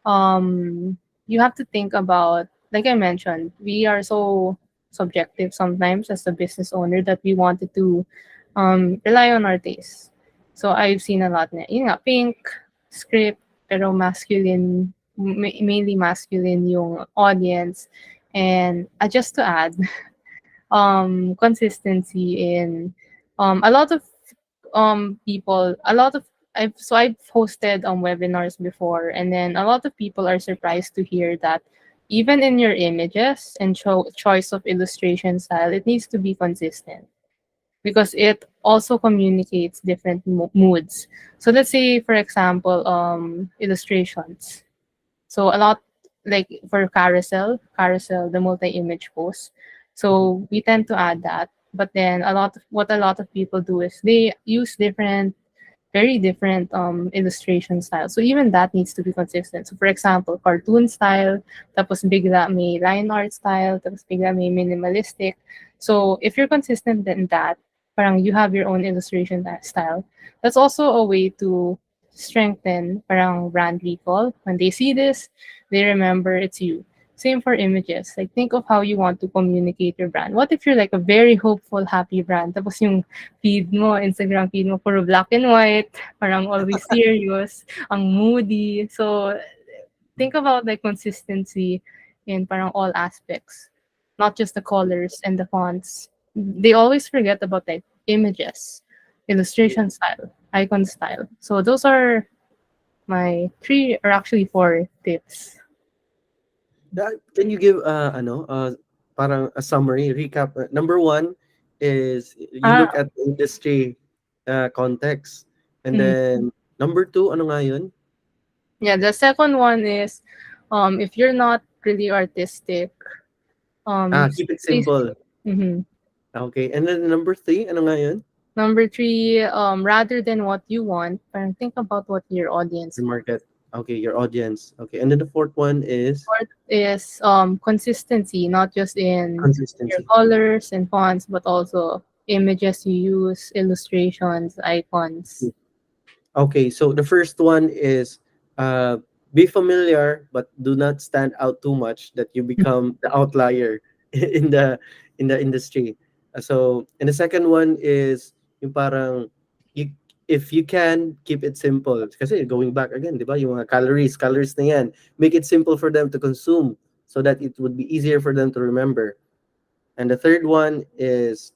Speaker 1: You have to think about, like I mentioned, we are so subjective sometimes as a business owner that we wanted to rely on our taste. So I've seen a lot na, yun nga, pink, script, pero masculine, mainly masculine yung audience. And just to add, consistency in a lot of people, a lot of I've hosted webinars before, and then a lot of people are surprised to hear that even in your images and choice of illustration style, it needs to be consistent. because it also communicates different moods. So let's say, for example, illustrations. So a lot, like for carousel, the multi-image post.
Speaker 2: Mhm.
Speaker 1: So we tend to add that. But then a lot of people do is they use very different illustration styles. So even that needs to be consistent. So for example, cartoon style, tapos bigla may line art style, tapos bigla may minimalistic. So if you're consistent in that, parang you have your own illustration style. That's also a way to strengthen parang brand recall. When they see this, they remember it's you. Same for images. Like think of how you want to communicate your brand. What if you're like a very hopeful, happy brand, tapos yung feed mo, Instagram feed mo, puro black and white, parang always serious, ang moody. So, think about like consistency in parang all aspects, not just the colors and the fonts. They always forget about like images,
Speaker 2: Yeah.
Speaker 1: illustration style, icon style. So those are my three or actually four tips.
Speaker 2: Can you give parang a summary recap? Number one is you
Speaker 1: Ah,
Speaker 2: look at the industry context, and
Speaker 1: mm,
Speaker 2: then number two, ano nga yun?
Speaker 1: yeah, the second one is if you're not really artistic,
Speaker 2: Keep it
Speaker 1: please.
Speaker 2: simple.
Speaker 1: Mhm.
Speaker 2: Okay, and then number three, ano nga yun?
Speaker 1: Number three, rather than what you want, parang think about what your audience
Speaker 2: Your
Speaker 1: wants.
Speaker 2: market. Okay, your audience. Okay, and then the fourth one is
Speaker 1: Fourth is consistency, not just in your
Speaker 2: consistency.
Speaker 1: colors and fonts, but also images you use, illustrations, icons.
Speaker 2: Okay, so the first one is be familiar but do not stand out too much that you become the outlier in the industry. So, and the second one is yung parang you, if you can keep it simple. Kasi going back again, 'di ba? Yung mga calories na yan. Make it simple for them to consume so that it would be easier for them to remember. And the third one is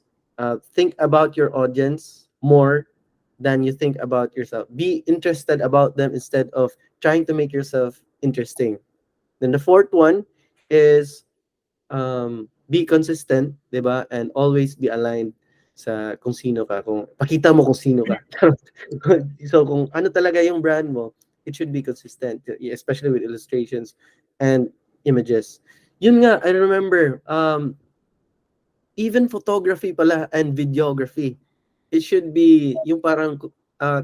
Speaker 2: think about your audience more than you think about yourself. Be interested about them instead of trying to make yourself interesting. Then the fourth one is be consistent, 'di ba? And always be aligned sa kung sino ka, kung pakita mo kung sino ka. So kung ano talaga yung brand mo, it should be consistent, especially with illustrations and images. Yun nga, I remember even photography pala and videography, it should be yung parang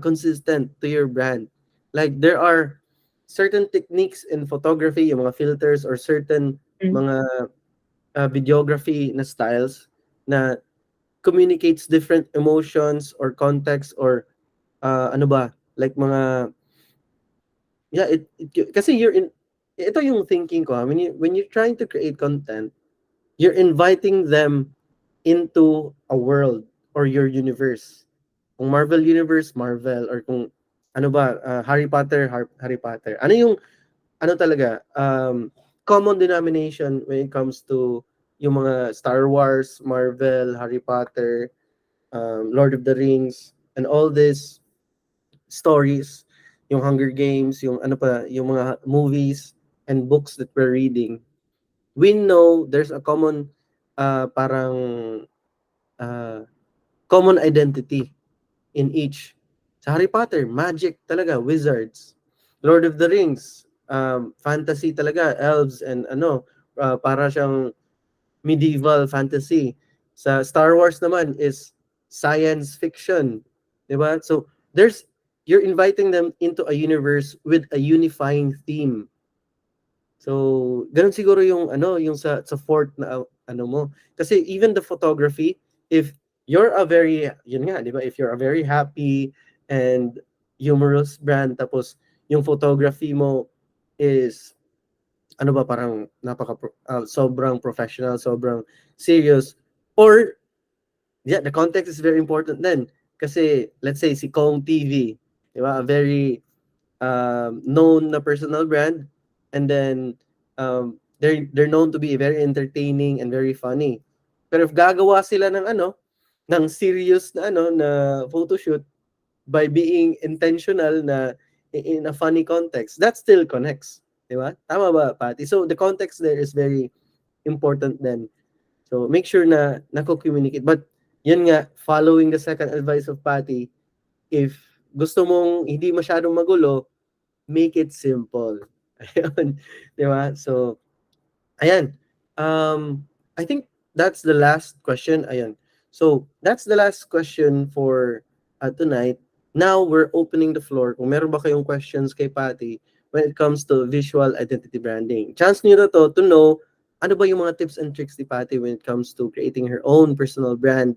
Speaker 2: consistent to your brand. Like there are certain techniques in photography, yung mga filters or certain
Speaker 1: Mm.
Speaker 2: mga videography na styles na communicates different emotions or context or ano ba, like mga yeah, kasi you're in ito yung thinking ko, when you're trying to create content, you're inviting them into a world or your universe. Kung Marvel Universe, Marvel, or kung ano ba, Harry Potter, Harry Potter. Ano yung, ano talaga, common denomination when it comes to yung mga Star Wars, Marvel, Harry Potter, Lord of the Rings, and all these stories, yung Hunger Games, yung ano pa, yung mga movies and books that we're reading. We know there's a common parang uh, common identity in each. Sa Harry Potter, magic talaga, wizards. Lord of the Rings, fantasy talaga, elves and ano, para siyang medieval fantasy. Sa Star Wars naman is science fiction. 'Di ba? So there's you're inviting them into a universe with a unifying theme. So, gano'n siguro yung ano, yung sa fourth na ano mo. Kasi even the photography, if you're a very, yun nga, di ba? If you're a very happy and humorous brand, tapos yung photography mo is, ano ba, parang sobrang professional, sobrang serious, or, yeah, the context is very important then. Kasi, let's say, si Kong TV, di ba? A very known na personal brand, and then they're known to be very entertaining and very funny. Pero if gagawa sila ng ano, ng serious na ano na photo shoot by being intentional na in a funny context, that still connects, di ba? Tama ba, Patty? So the context there is very important then. So make sure na nako-communicate. But Yun nga, following the second advice of Patty, if gusto mong hindi masyadong magulo, make it simple. Ayun, 'di ba? So, ayan. I think that's the last question. Ayan. So, that's the last question for tonight. Now, we're opening the floor. Kung meron ba kayong questions kay Patty when it comes to visual identity branding. Chance niyo na to know ano ba yung mga tips and tricks ni Patty when it comes to creating her own personal brand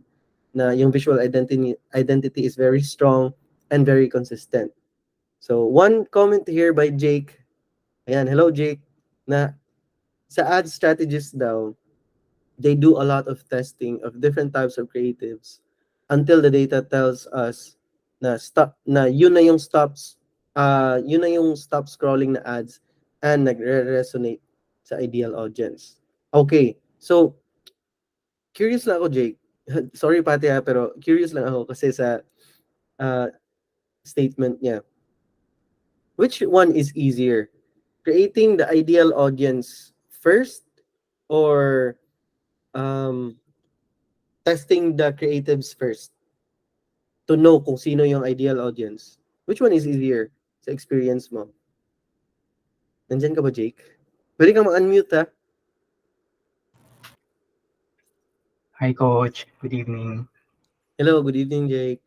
Speaker 2: na yung visual identity is very strong and very consistent. So, one comment here by Jake. Ayan, hello Jake. Na sa ad strategist daw, they do a lot of testing of different types of creatives until the data tells us na yun na yung stop scrolling na ads and nagre-resonate sa ideal audience. Okay, so curious lang ako Jake. Sorry Pati ha, pero curious lang ako kasi sa uh, statement niya. Which one is easier? Creating the ideal audience first or um, testing the creatives first to know kung sino yung ideal audience? Which one is easier sa experience mo? Nandyan ka ba, Jake? Pwede kang ma-unmute, ha?
Speaker 4: Hi, Coach. Good evening.
Speaker 2: Hello, good evening, Jake.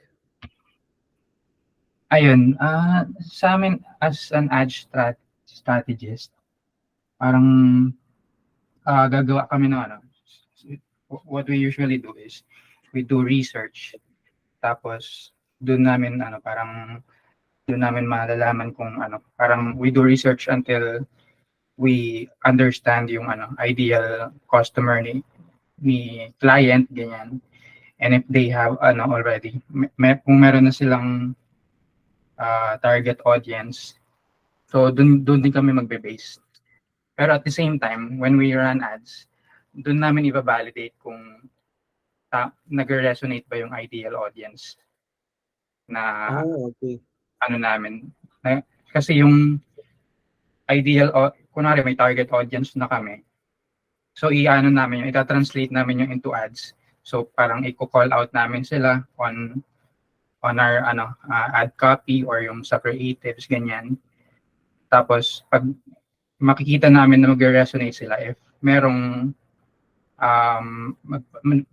Speaker 4: Ayun, sa amin as an strategist, parang gagawa kami ng ano, what we usually do is we do research. Tapos doon namin doon namin malalaman kung parang we do research until we understand yung ideal customer ni client ganyan. And if they have already kung meron na silang target audience. So, dun din kami magbe-base. Pero at the same time, when we run ads, dun namin i-validate kung nag-resonate ba yung ideal audience na
Speaker 2: Okay.
Speaker 4: namin. Kasi yung kunwari may target audience na kami. So, namin yung, ita-translate namin yung into ads. So, parang i-call out namin sila on our ad copy or yung sa creatives, ganyan. Tapos, pag makikita namin na mag-resonate sila if merong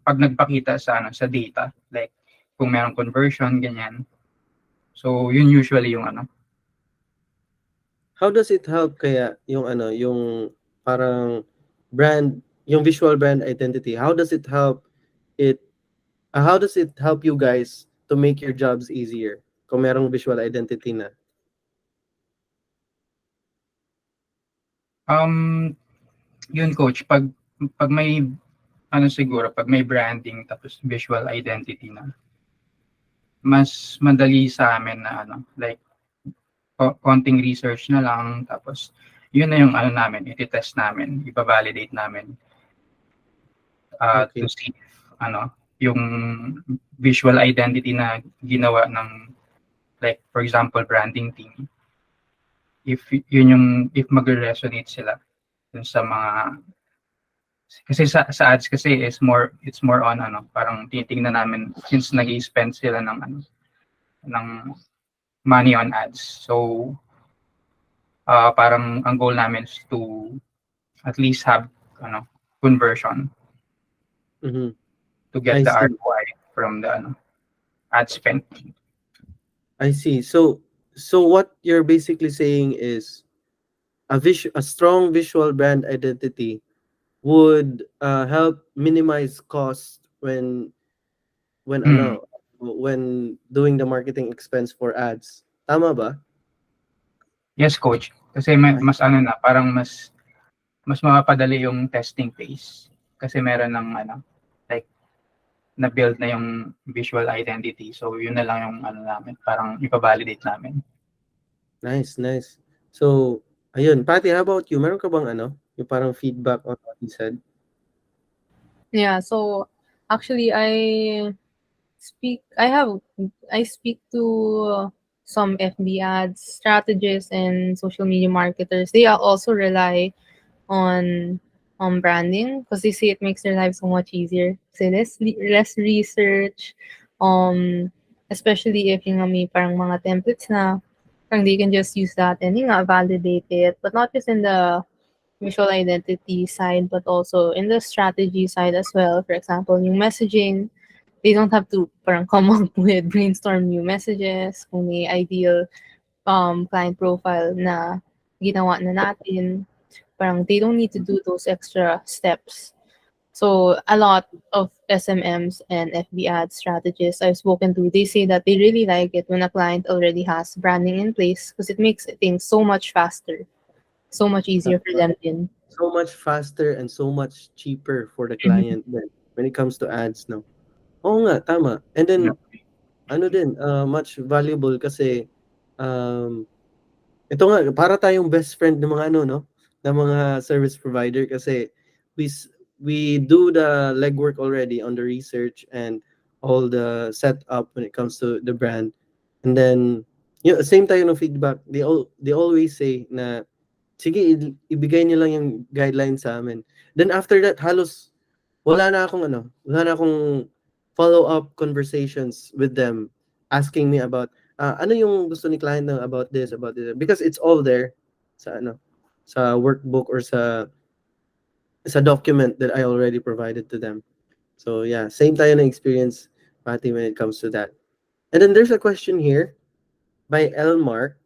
Speaker 4: pag nagpakita sa data, like kung merong conversion, ganyan. So, yun usually yung
Speaker 2: How does it help kaya yung parang brand, yung visual brand identity? How does it help it how does it help you guys to make your jobs easier kung merong visual identity na?
Speaker 4: Yun coach, pag may siguro, pag may branding tapos visual identity na, mas madali sa amin na like konting research na lang tapos yun na yung namin, iti-test namin, ipa-validate namin
Speaker 2: Okay.
Speaker 4: to see yung visual identity na ginawa ng like for example branding team, if yun yung mag-resonate sila dun sa mga, kasi sa ads kasi it's more on parang tinitingnan namin since nag-i-spend sila ng money on ads. So parang ang goal namin is to at least have conversion
Speaker 2: Mm-hmm.
Speaker 4: to get
Speaker 2: I
Speaker 4: the
Speaker 2: see.
Speaker 4: ROI from the ad spend.
Speaker 2: I see. So what you're basically saying is a strong visual brand identity would help minimize cost
Speaker 4: Mm.
Speaker 2: when doing the marketing expense for ads. Tama ba?
Speaker 4: Yes, coach. Kasi mas parang mas mapapadali yung testing phase. Kasi meron ng like na-build na yung visual identity. So, yun na lang yung namin. Parang ipa-validate namin.
Speaker 2: Nice, nice. So, ayun. Patty, how about you? Meron ka bang yung parang feedback on what he said?
Speaker 1: Yeah, so actually I speak to some FB ads strategists and social media marketers. They also rely on branding because they say it makes their life so much easier. So less research, um, especially if yung nga may parang mga templates na parang they can just use that and yung nga validate it, but not just in the visual identity side, but also in the strategy side as well. For example, new messaging, they don't have to parang come up with brainstorm new messages kung may ideal client profile na ginawa na natin. Parang they don't need to do those extra steps. So a lot of SMMs and FB ad strategists I've spoken to, they say that they really like it when a client already has branding in place because it makes things so much faster, so much easier for them in.
Speaker 2: So much faster and so much cheaper for the client then when it comes to ads, no? Oo nga, tama. And then,
Speaker 4: Yeah.
Speaker 2: ano din, much valuable kasi, um, ito nga, para tayong best friend ng mga ano, no? Ng mga service provider kasi we do the legwork already on the research and all the setup when it comes to the brand. And then, same tayo ng feedback. They always say na, sige, ibigay niyo lang yung guidelines sa amin. Then after that, halos wala na akong follow-up conversations with them asking me about ano yung gusto ni client na about this because it's all there sa sa workbook or sa document that I already provided to them. So yeah, same tayo na experience, Patty, when it comes to that. And then there's a question here by Elmark.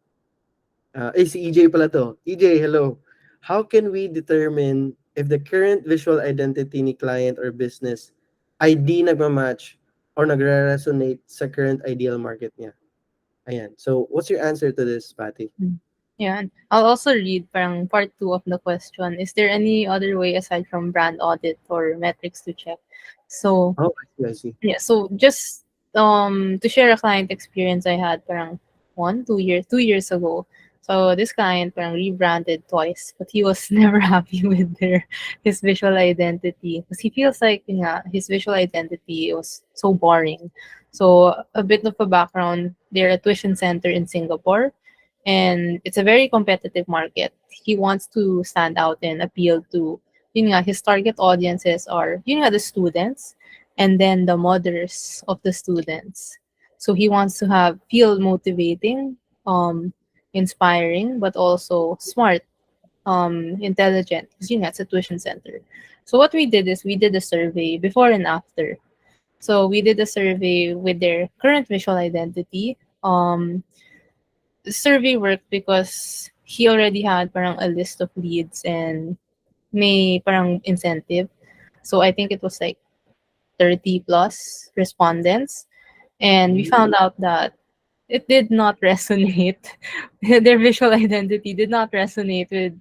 Speaker 2: Si EJ pala to. EJ, hello. How can we determine if the current visual identity ni client or business ay di nagmamatch or nagre-resonate sa current ideal market niya? Ayan. So, what's your answer to this, Patty?
Speaker 1: Yeah, and I'll also read parang part two of the question. Is there any other way aside from brand audit or metrics to check? So
Speaker 2: Oh, I see.
Speaker 1: yeah, so just to share a client experience I had parang 2 years ago. So this client parang rebranded twice, but he was never happy with his visual identity because he feels like his visual identity was so boring. So a bit of a background, they're a tuition center in Singapore and it's a very competitive market. He wants to stand out and appeal to his target audiences are the students and then the mothers of the students. So he wants to have feel motivating, inspiring, but also smart, intelligent. Because it's a tuition center. So what we did is we did a survey before and after. So we did a survey with their current visual identity. The survey worked because he already had parang a list of leads and may parang incentive. So I think it was like 30 plus respondents. And we found out that it did not resonate. Their visual identity did not resonate with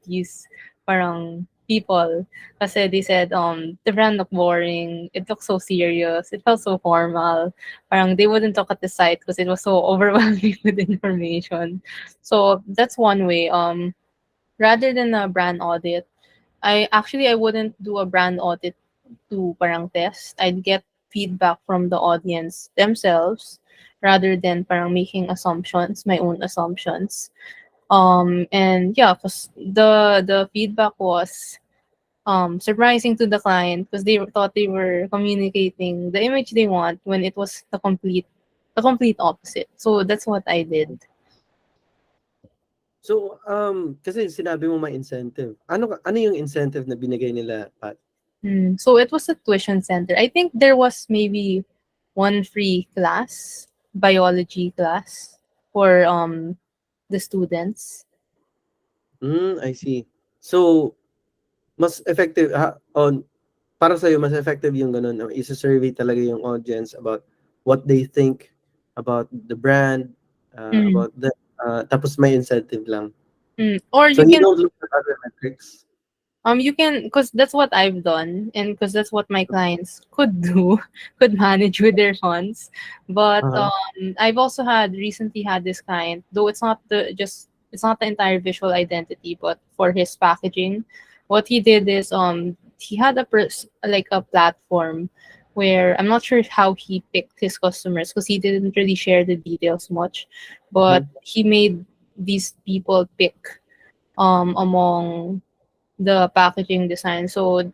Speaker 1: these parang people. Kasi they said the brand looked boring, it looked so serious, it felt so formal. Parang they wouldn't talk at the site because it was so overwhelming with information. So that's one way. Rather than a brand audit, I wouldn't do a brand audit to parang test. I'd get feedback from the audience themselves rather than parang making assumptions, my own assumptions. And yeah, because the feedback was surprising to the client because they thought they were communicating the image they want when it was the complete opposite. So that's what I did.
Speaker 2: So, kasi sinabi mo may incentive. Ano yung incentive na binigay nila, Pat?
Speaker 1: So it was a tuition center. I think there was maybe one free class, biology class for the students.
Speaker 2: I see. So, mas effective para sa mas effective yung ganun. Isa-survey talaga yung audience about what they think about the brand,
Speaker 1: Mm.
Speaker 2: about the tapos may incentive lang.
Speaker 1: Or
Speaker 2: So
Speaker 1: you
Speaker 2: you
Speaker 1: can
Speaker 2: don't look at other metrics.
Speaker 1: you can because that's what I've done and because that's what my clients could do, could manage with their funds. But
Speaker 2: Uh-huh.
Speaker 1: I've also had recently had this client, though it's not the entire visual identity, but for his packaging, what he did is he had like a platform where I'm not sure how he picked his customers because he didn't really share the details much, but
Speaker 2: Mhm.
Speaker 1: he made these people pick among the packaging design. So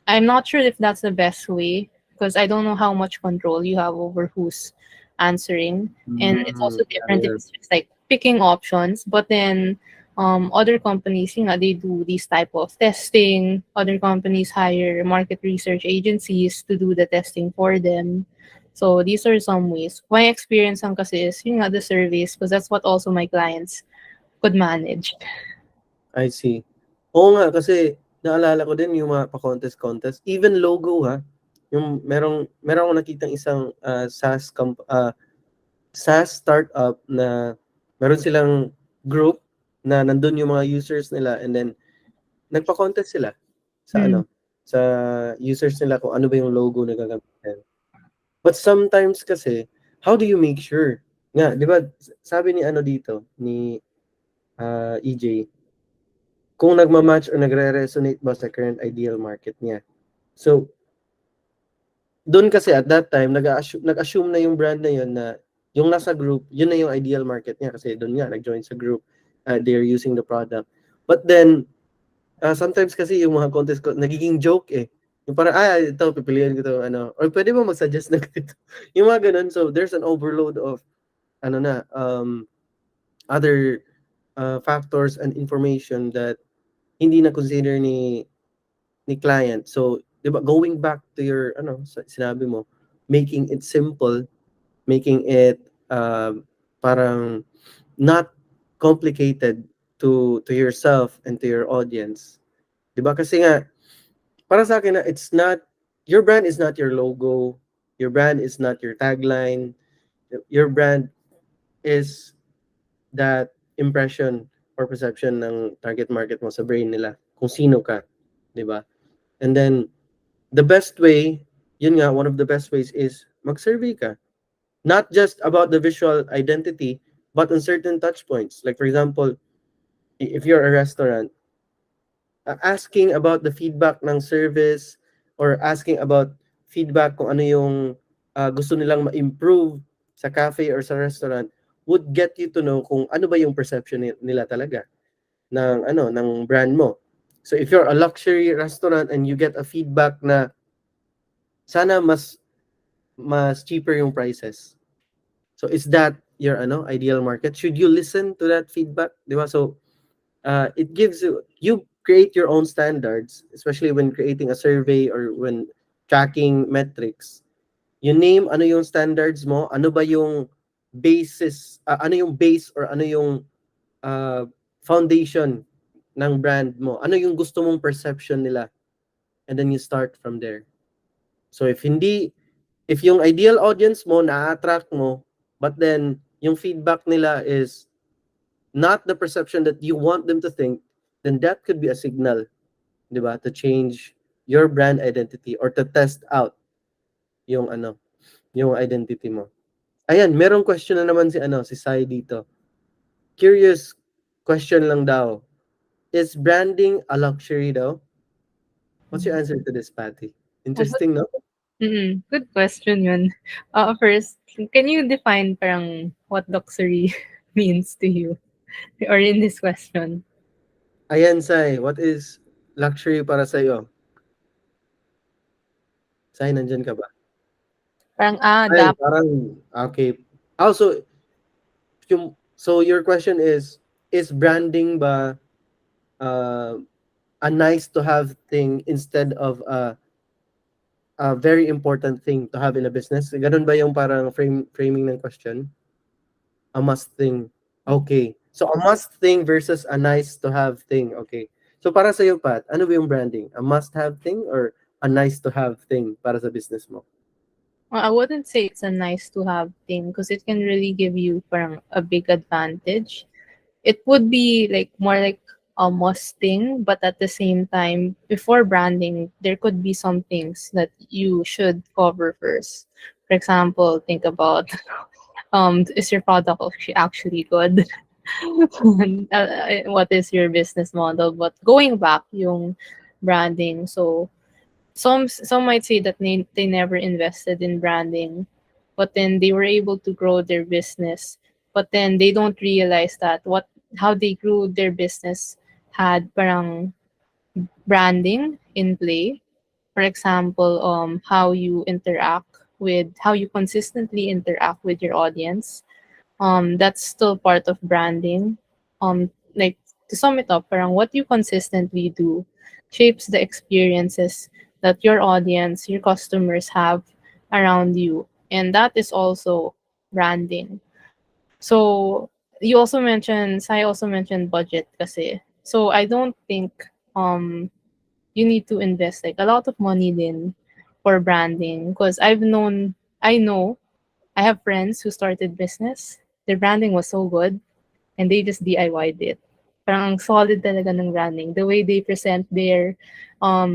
Speaker 1: I'm not sure if that's the best way because I don't know how much control you have over who's answering. And it's also different if
Speaker 2: Yeah.
Speaker 1: it's just like picking options. But then other companies, they do these type of testing. Other companies hire market research agencies to do the testing for them. So these are some ways. My experience ang kasi is the surveys because that's what also my clients could manage.
Speaker 2: I see. Oo nga, kasi naalala ko din yung mga pa-contest-contest. Even logo ha. Yung meron akong nakitang isang SaaS startup na meron silang group na nandun yung mga users nila and then nagpa-contest sila sa
Speaker 1: Hmm.
Speaker 2: sa users nila kung ano ba yung logo na gagamitin. But sometimes kasi, how do you make sure? Nga, di ba, sabi ni dito, ni EJ, kung nagmamatch or nagre-resonate ba sa current ideal market niya. So, doon kasi at that time, nag-assume na yung brand na yun na yung nasa group, yun na yung ideal market niya kasi doon nga, nag-join sa group, they're using the product. But then, sometimes kasi yung mga contest ko, nagiging joke eh. Yung parang, ito, pipiliin ko ito, or pwede mo mag-suggest na ito. Yung mga ganun, so there's an overload of, other factors and information that hindi na consider ni client. So, 'di ba, going back to your sinabi mo, making it simple, making it parang not complicated to yourself and to your audience. 'Di ba? Kasi nga para sa akin na it's not your brand is not your logo, your brand is not your tagline. Your brand is that impression or perception ng target market mo sa brain nila kung sino ka, 'di ba? And then the best way, yun nga, one of the best ways is mag-survey ka. Not just about the visual identity, but on certain touch points. Like for example, if you're a restaurant, asking about the feedback ng service or asking about feedback kung ano yung gusto nilang ma-improve sa cafe or sa restaurant would get you to know kung ano ba yung perception nila talaga ng brand mo. So if you're a luxury restaurant and you get a feedback na sana mas cheaper yung prices. So is that your ideal market? Should you listen to that feedback? Di ba? So it gives you create your own standards, especially when creating a survey or when tracking metrics. You name ano yung standards mo, ano ba yung basis, ano yung base or ano yung foundation ng brand mo. Ano yung gusto mong perception nila. And then you start from there. So if yung ideal audience mo na-attract mo, but then yung feedback nila is not the perception that you want them to think, then that could be a signal, di ba, to change your brand identity or to test out yung yung identity mo. Ayan, merong question na naman si Sai dito. Curious question lang daw. Is branding a luxury daw? What's your answer to this, Patty? Interesting, no?
Speaker 1: Good question yun. First, can you define parang what luxury means to you? Or in this question?
Speaker 2: Ayan, Sai, what is luxury para sa iyo? Sai, nandyan ka ba?
Speaker 1: Parang,
Speaker 2: Ay, parang, okay. Also, so your question is branding ba uh, a nice to have thing instead of a very important thing to have in a business? Ganun ba yung parang framing ng question? A must thing. Okay. So a must thing versus a nice to have thing. Okay. So para sa iyo, Pat, ano ba yung branding? A must have thing or a nice to have thing para sa business mo?
Speaker 1: I wouldn't say it's a nice to have thing because it can really give you parang a big advantage. It would be like more like a must thing, but at the same time, before branding, there could be some things that you should cover first. For example, think about is your product actually good? What is your business model? But going back, yung branding. So some might say that they never invested in branding, but then they were able to grow their business. But then they don't realize that how they grew their business had parang branding in play. For example, how you consistently interact with your audience. That's still part of branding. Like to sum it up, parang what you consistently do shapes the experiences that your audience, your customers have around you, and that is also branding. So Sai also mentioned budget kasi. So I don't think um you need to invest like a lot of money then for branding because I know I have friends who started business. Their branding was so good and they just DIY'd it. Parang ang solid talaga ng branding. The way they present their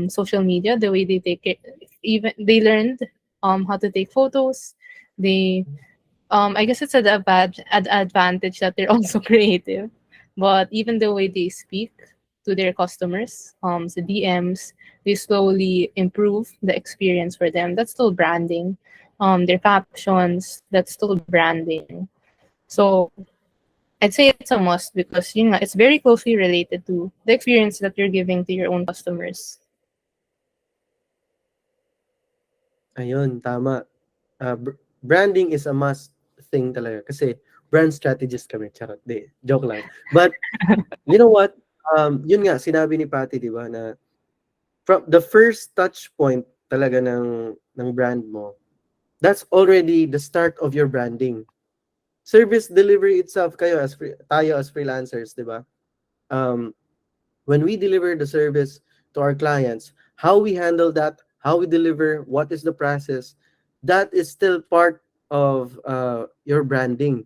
Speaker 1: social media, the way they take it, even they learned how to take photos. They I guess it's an advantage that they're also creative. But even the way they speak to their customers, the DMs, they slowly improve the experience for them. That's still branding. Their captions, that's still branding. So I'd say it's a must because it's very closely related to the experience that you're giving to your own customers.
Speaker 2: Ayun, tama. Branding is a must thing talaga kasi brand strategist kami. Charot, di. Joke lang. But, you know what? Yun nga, sinabi ni Patty, di ba, na from the first touch point talaga ng brand mo, that's already the start of your branding. Service delivery itself, tayo as freelancers, di ba? Um, when we deliver the service to our clients, how we handle that, how we deliver, what is the process, that is still part of your branding.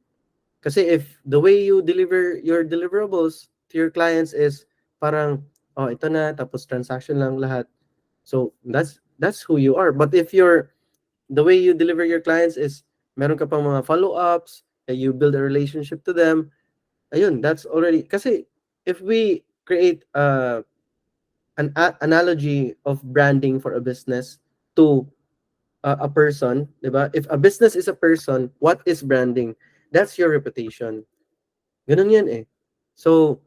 Speaker 2: Kasi if the way you deliver your deliverables to your clients is parang, oh, ito na, tapos transaction lang lahat. So that's who you are. But if the way you deliver your clients is meron ka pang mga follow-ups, you build a relationship to them, ayun, that's already, kasi if we create analogy of branding for a business to a person, diba? If a business is a person, what is branding? That's your reputation. Ganun yan eh. So,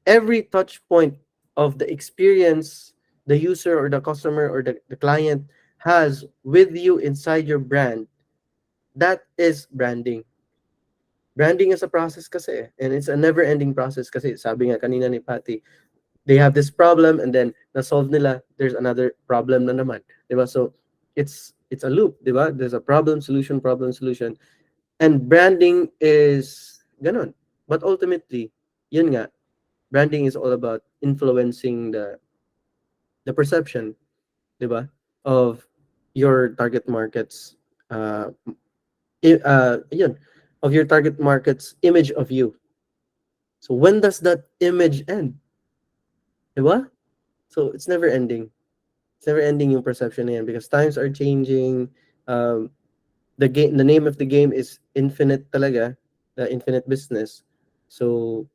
Speaker 2: every touch point of the experience the user or the customer or the client has with you inside your brand, that is branding. Branding is a process kasi eh, and it's a never-ending process kasi sabi nga kanina ni Patty, they have this problem and then na-solve nila, there's another problem na naman. Diba? So, it's a loop, diba? There's a problem, solution. And branding is ganun. But ultimately, yun nga, branding is all about influencing the perception, diba? Of your target markets, yun, of your target market's image of you. So when does that image end? Diba? So it's never ending. It's never ending yung perception na yan because times are changing. Um, the name of the game is infinite talaga, the infinite business. So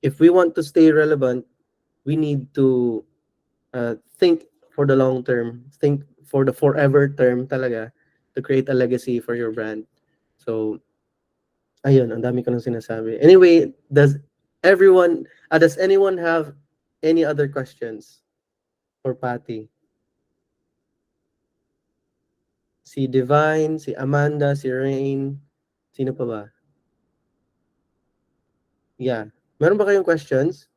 Speaker 2: if we want to stay relevant, we need to think for the long term, think for the forever term talaga to create a legacy for your brand. So ayun, ang dami ko nang sinasabi. Anyway, does anyone have any other questions for Patty? Si Divine, si Amanda, si Rain, sino pa ba? Yeah. Meron ba kayong questions?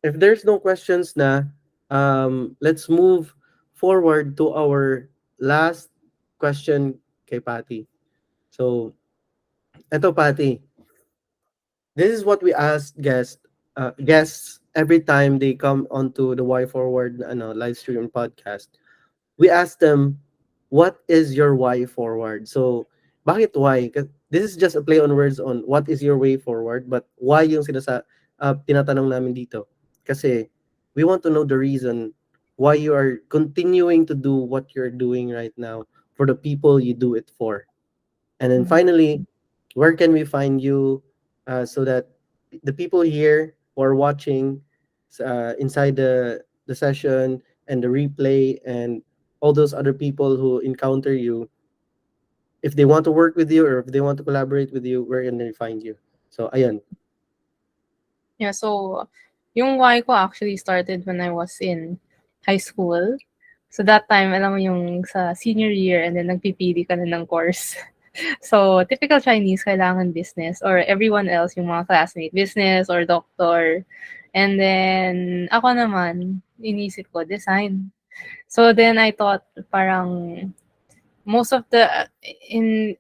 Speaker 2: If there's no questions na, let's move forward to our last question kay Patty. So, eto Patty, this is what we ask guests every time they come onto the Y Forward live stream podcast. We ask them, what is your way forward? So, bakit why? 'Cause this is just a play on words on what is your way forward, but why yung tinatanong namin dito? Kasi we want to know the reason why you are continuing to do what you're doing right now for the people you do it for. And then
Speaker 1: Mhm.
Speaker 2: finally, where can we find you so that the people here who are watching inside the session and the replay and all those other people who encounter you, if they want to work with you or if they want to collaborate with you, where can they find you? So, ayan.
Speaker 1: Yeah, so Yung why ko actually started when I was in high school. So that time, alam mo yung sa senior year and then nagpipili ka na ng course. So, typical Chinese, kailangan business or everyone else, yung mga classmate, business or doctor. And then, ako naman, inisip ko, design. So then I thought parang most of the in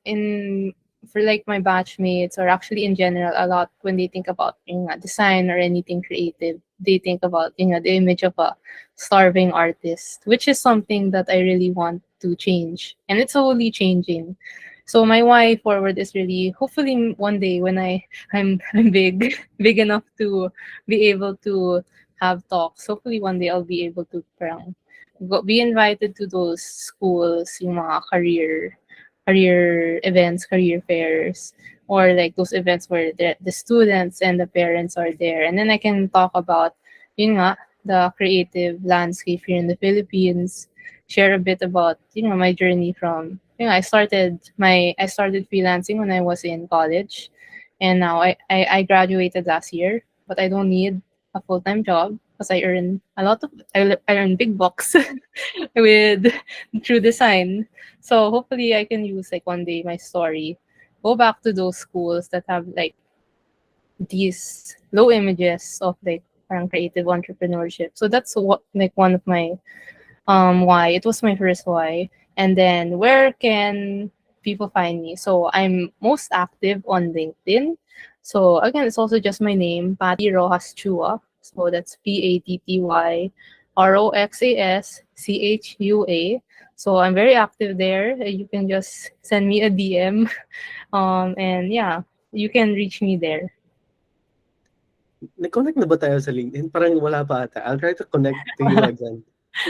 Speaker 1: for like my batchmates or actually in general a lot when they think about design or anything creative, they think about the image of a starving artist, which is something that I really want to change, and it's slowly changing. So my why forward is really hopefully one day when I'm big big enough to be able to have talks. Hopefully one day I'll be able to parang be invited to those schools, yung mga career events, career fairs, or like those events where the students and the parents are there. And then I can talk about, yun nga, the creative landscape here in the Philippines, share a bit about, my journey from, I started freelancing when I was in college. And now I graduated last year, but I don't need a full-time job because I earn a lot of, I earn big bucks with through design. So hopefully I can use like one day my story, go back to those schools that have like these low images of like parang creative entrepreneurship. So that's what like one of my why. It was my first why. And then where can people find me? So I'm most active on LinkedIn. So again, it's also just my name, Patty Rojas Chua. So that's PattyRoxasChua. So I'm very active there. You can just send me a DM. And yeah, you can reach me there.
Speaker 2: Nag-connect na ba tayo sa LinkedIn? Parang wala pa ata. I'll try to connect to you again.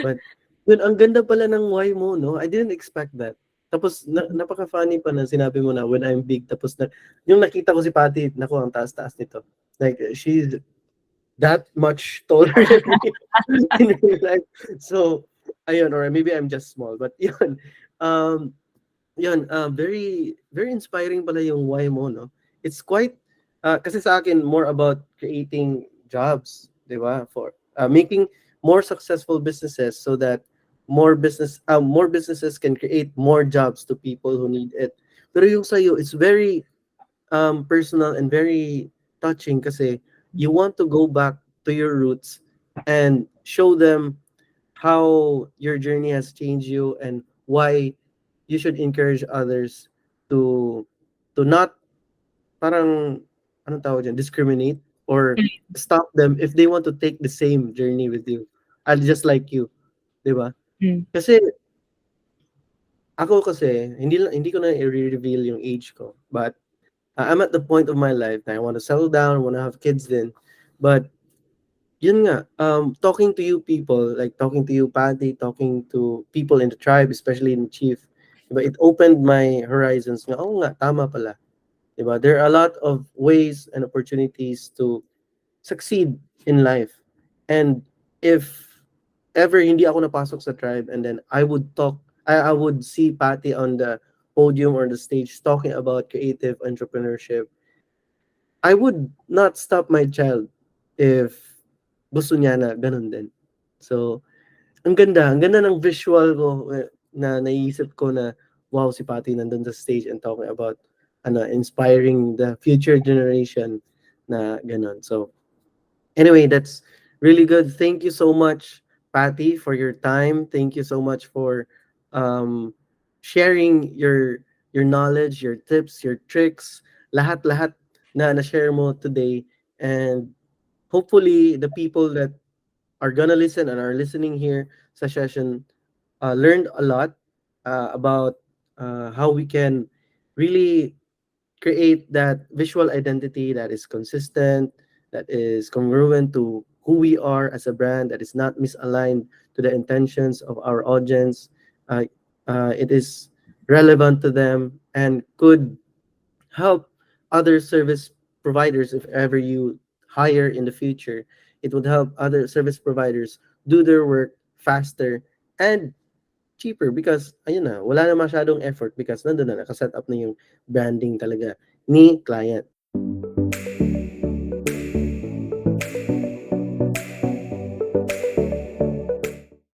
Speaker 2: But, yun, ang ganda pala ng why mo, no? I didn't expect that. Tapos, napaka-funny pa na sinabi mo na when I'm big. Tapos, yung nakita ko si Patty, naku, ang taas-taas nito. Like, she's that much taller than me in real life. So, ayun, or maybe I'm just small. But, yun. Um, very, very inspiring pala yung why mo, no? It's quite, kasi sa akin, more about creating jobs, di ba? For making more successful businesses so that more businesses can create more jobs to people who need it. Pero yung sa'yo, it's very personal and very touching kasi you want to go back to your roots and show them how your journey has changed you and why you should encourage others to not parang anong tawag dyan, discriminate or stop them if they want to take the same journey with you. I'll just like you, 'di ba?
Speaker 1: Mm.
Speaker 2: Kasi ako kasi hindi ko na i-reveal yung age ko. But I'm at the point of my life na I want to settle down, I want to have kids then. But yun nga, talking to you people, like talking to you, Patty, talking to people in the tribe, especially in Chief, diba, it opened my horizons nga, oh nga, tama pala. Diba? There are a lot of ways and opportunities to succeed in life. And if ever hindi ako napasok sa tribe and then I would see Patty on the podium or the stage talking about creative entrepreneurship, I would not stop my child if gusto niya na ganun din. So, ang ganda ng visual ko na naisip ko na wow, si Patty nandun sa stage and talking about inspiring the future generation na ganun. So, anyway, that's really good. Thank you so much, Patty, for your time. Thank you so much for um, sharing your knowledge, your tips, your tricks, lahat-lahat na na-share mo today. And hopefully, the people that are gonna listen and are listening here sa session learned a lot about how we can really create that visual identity that is consistent, that is congruent to who we are as a brand, that is not misaligned to the intentions of our audience. Uh, it is relevant to them and could help other service providers if ever you hire in the future. It would help other service providers do their work faster and cheaper because ayun na, wala na masyadong effort because nandun na nakaset up na yung branding talaga ni client.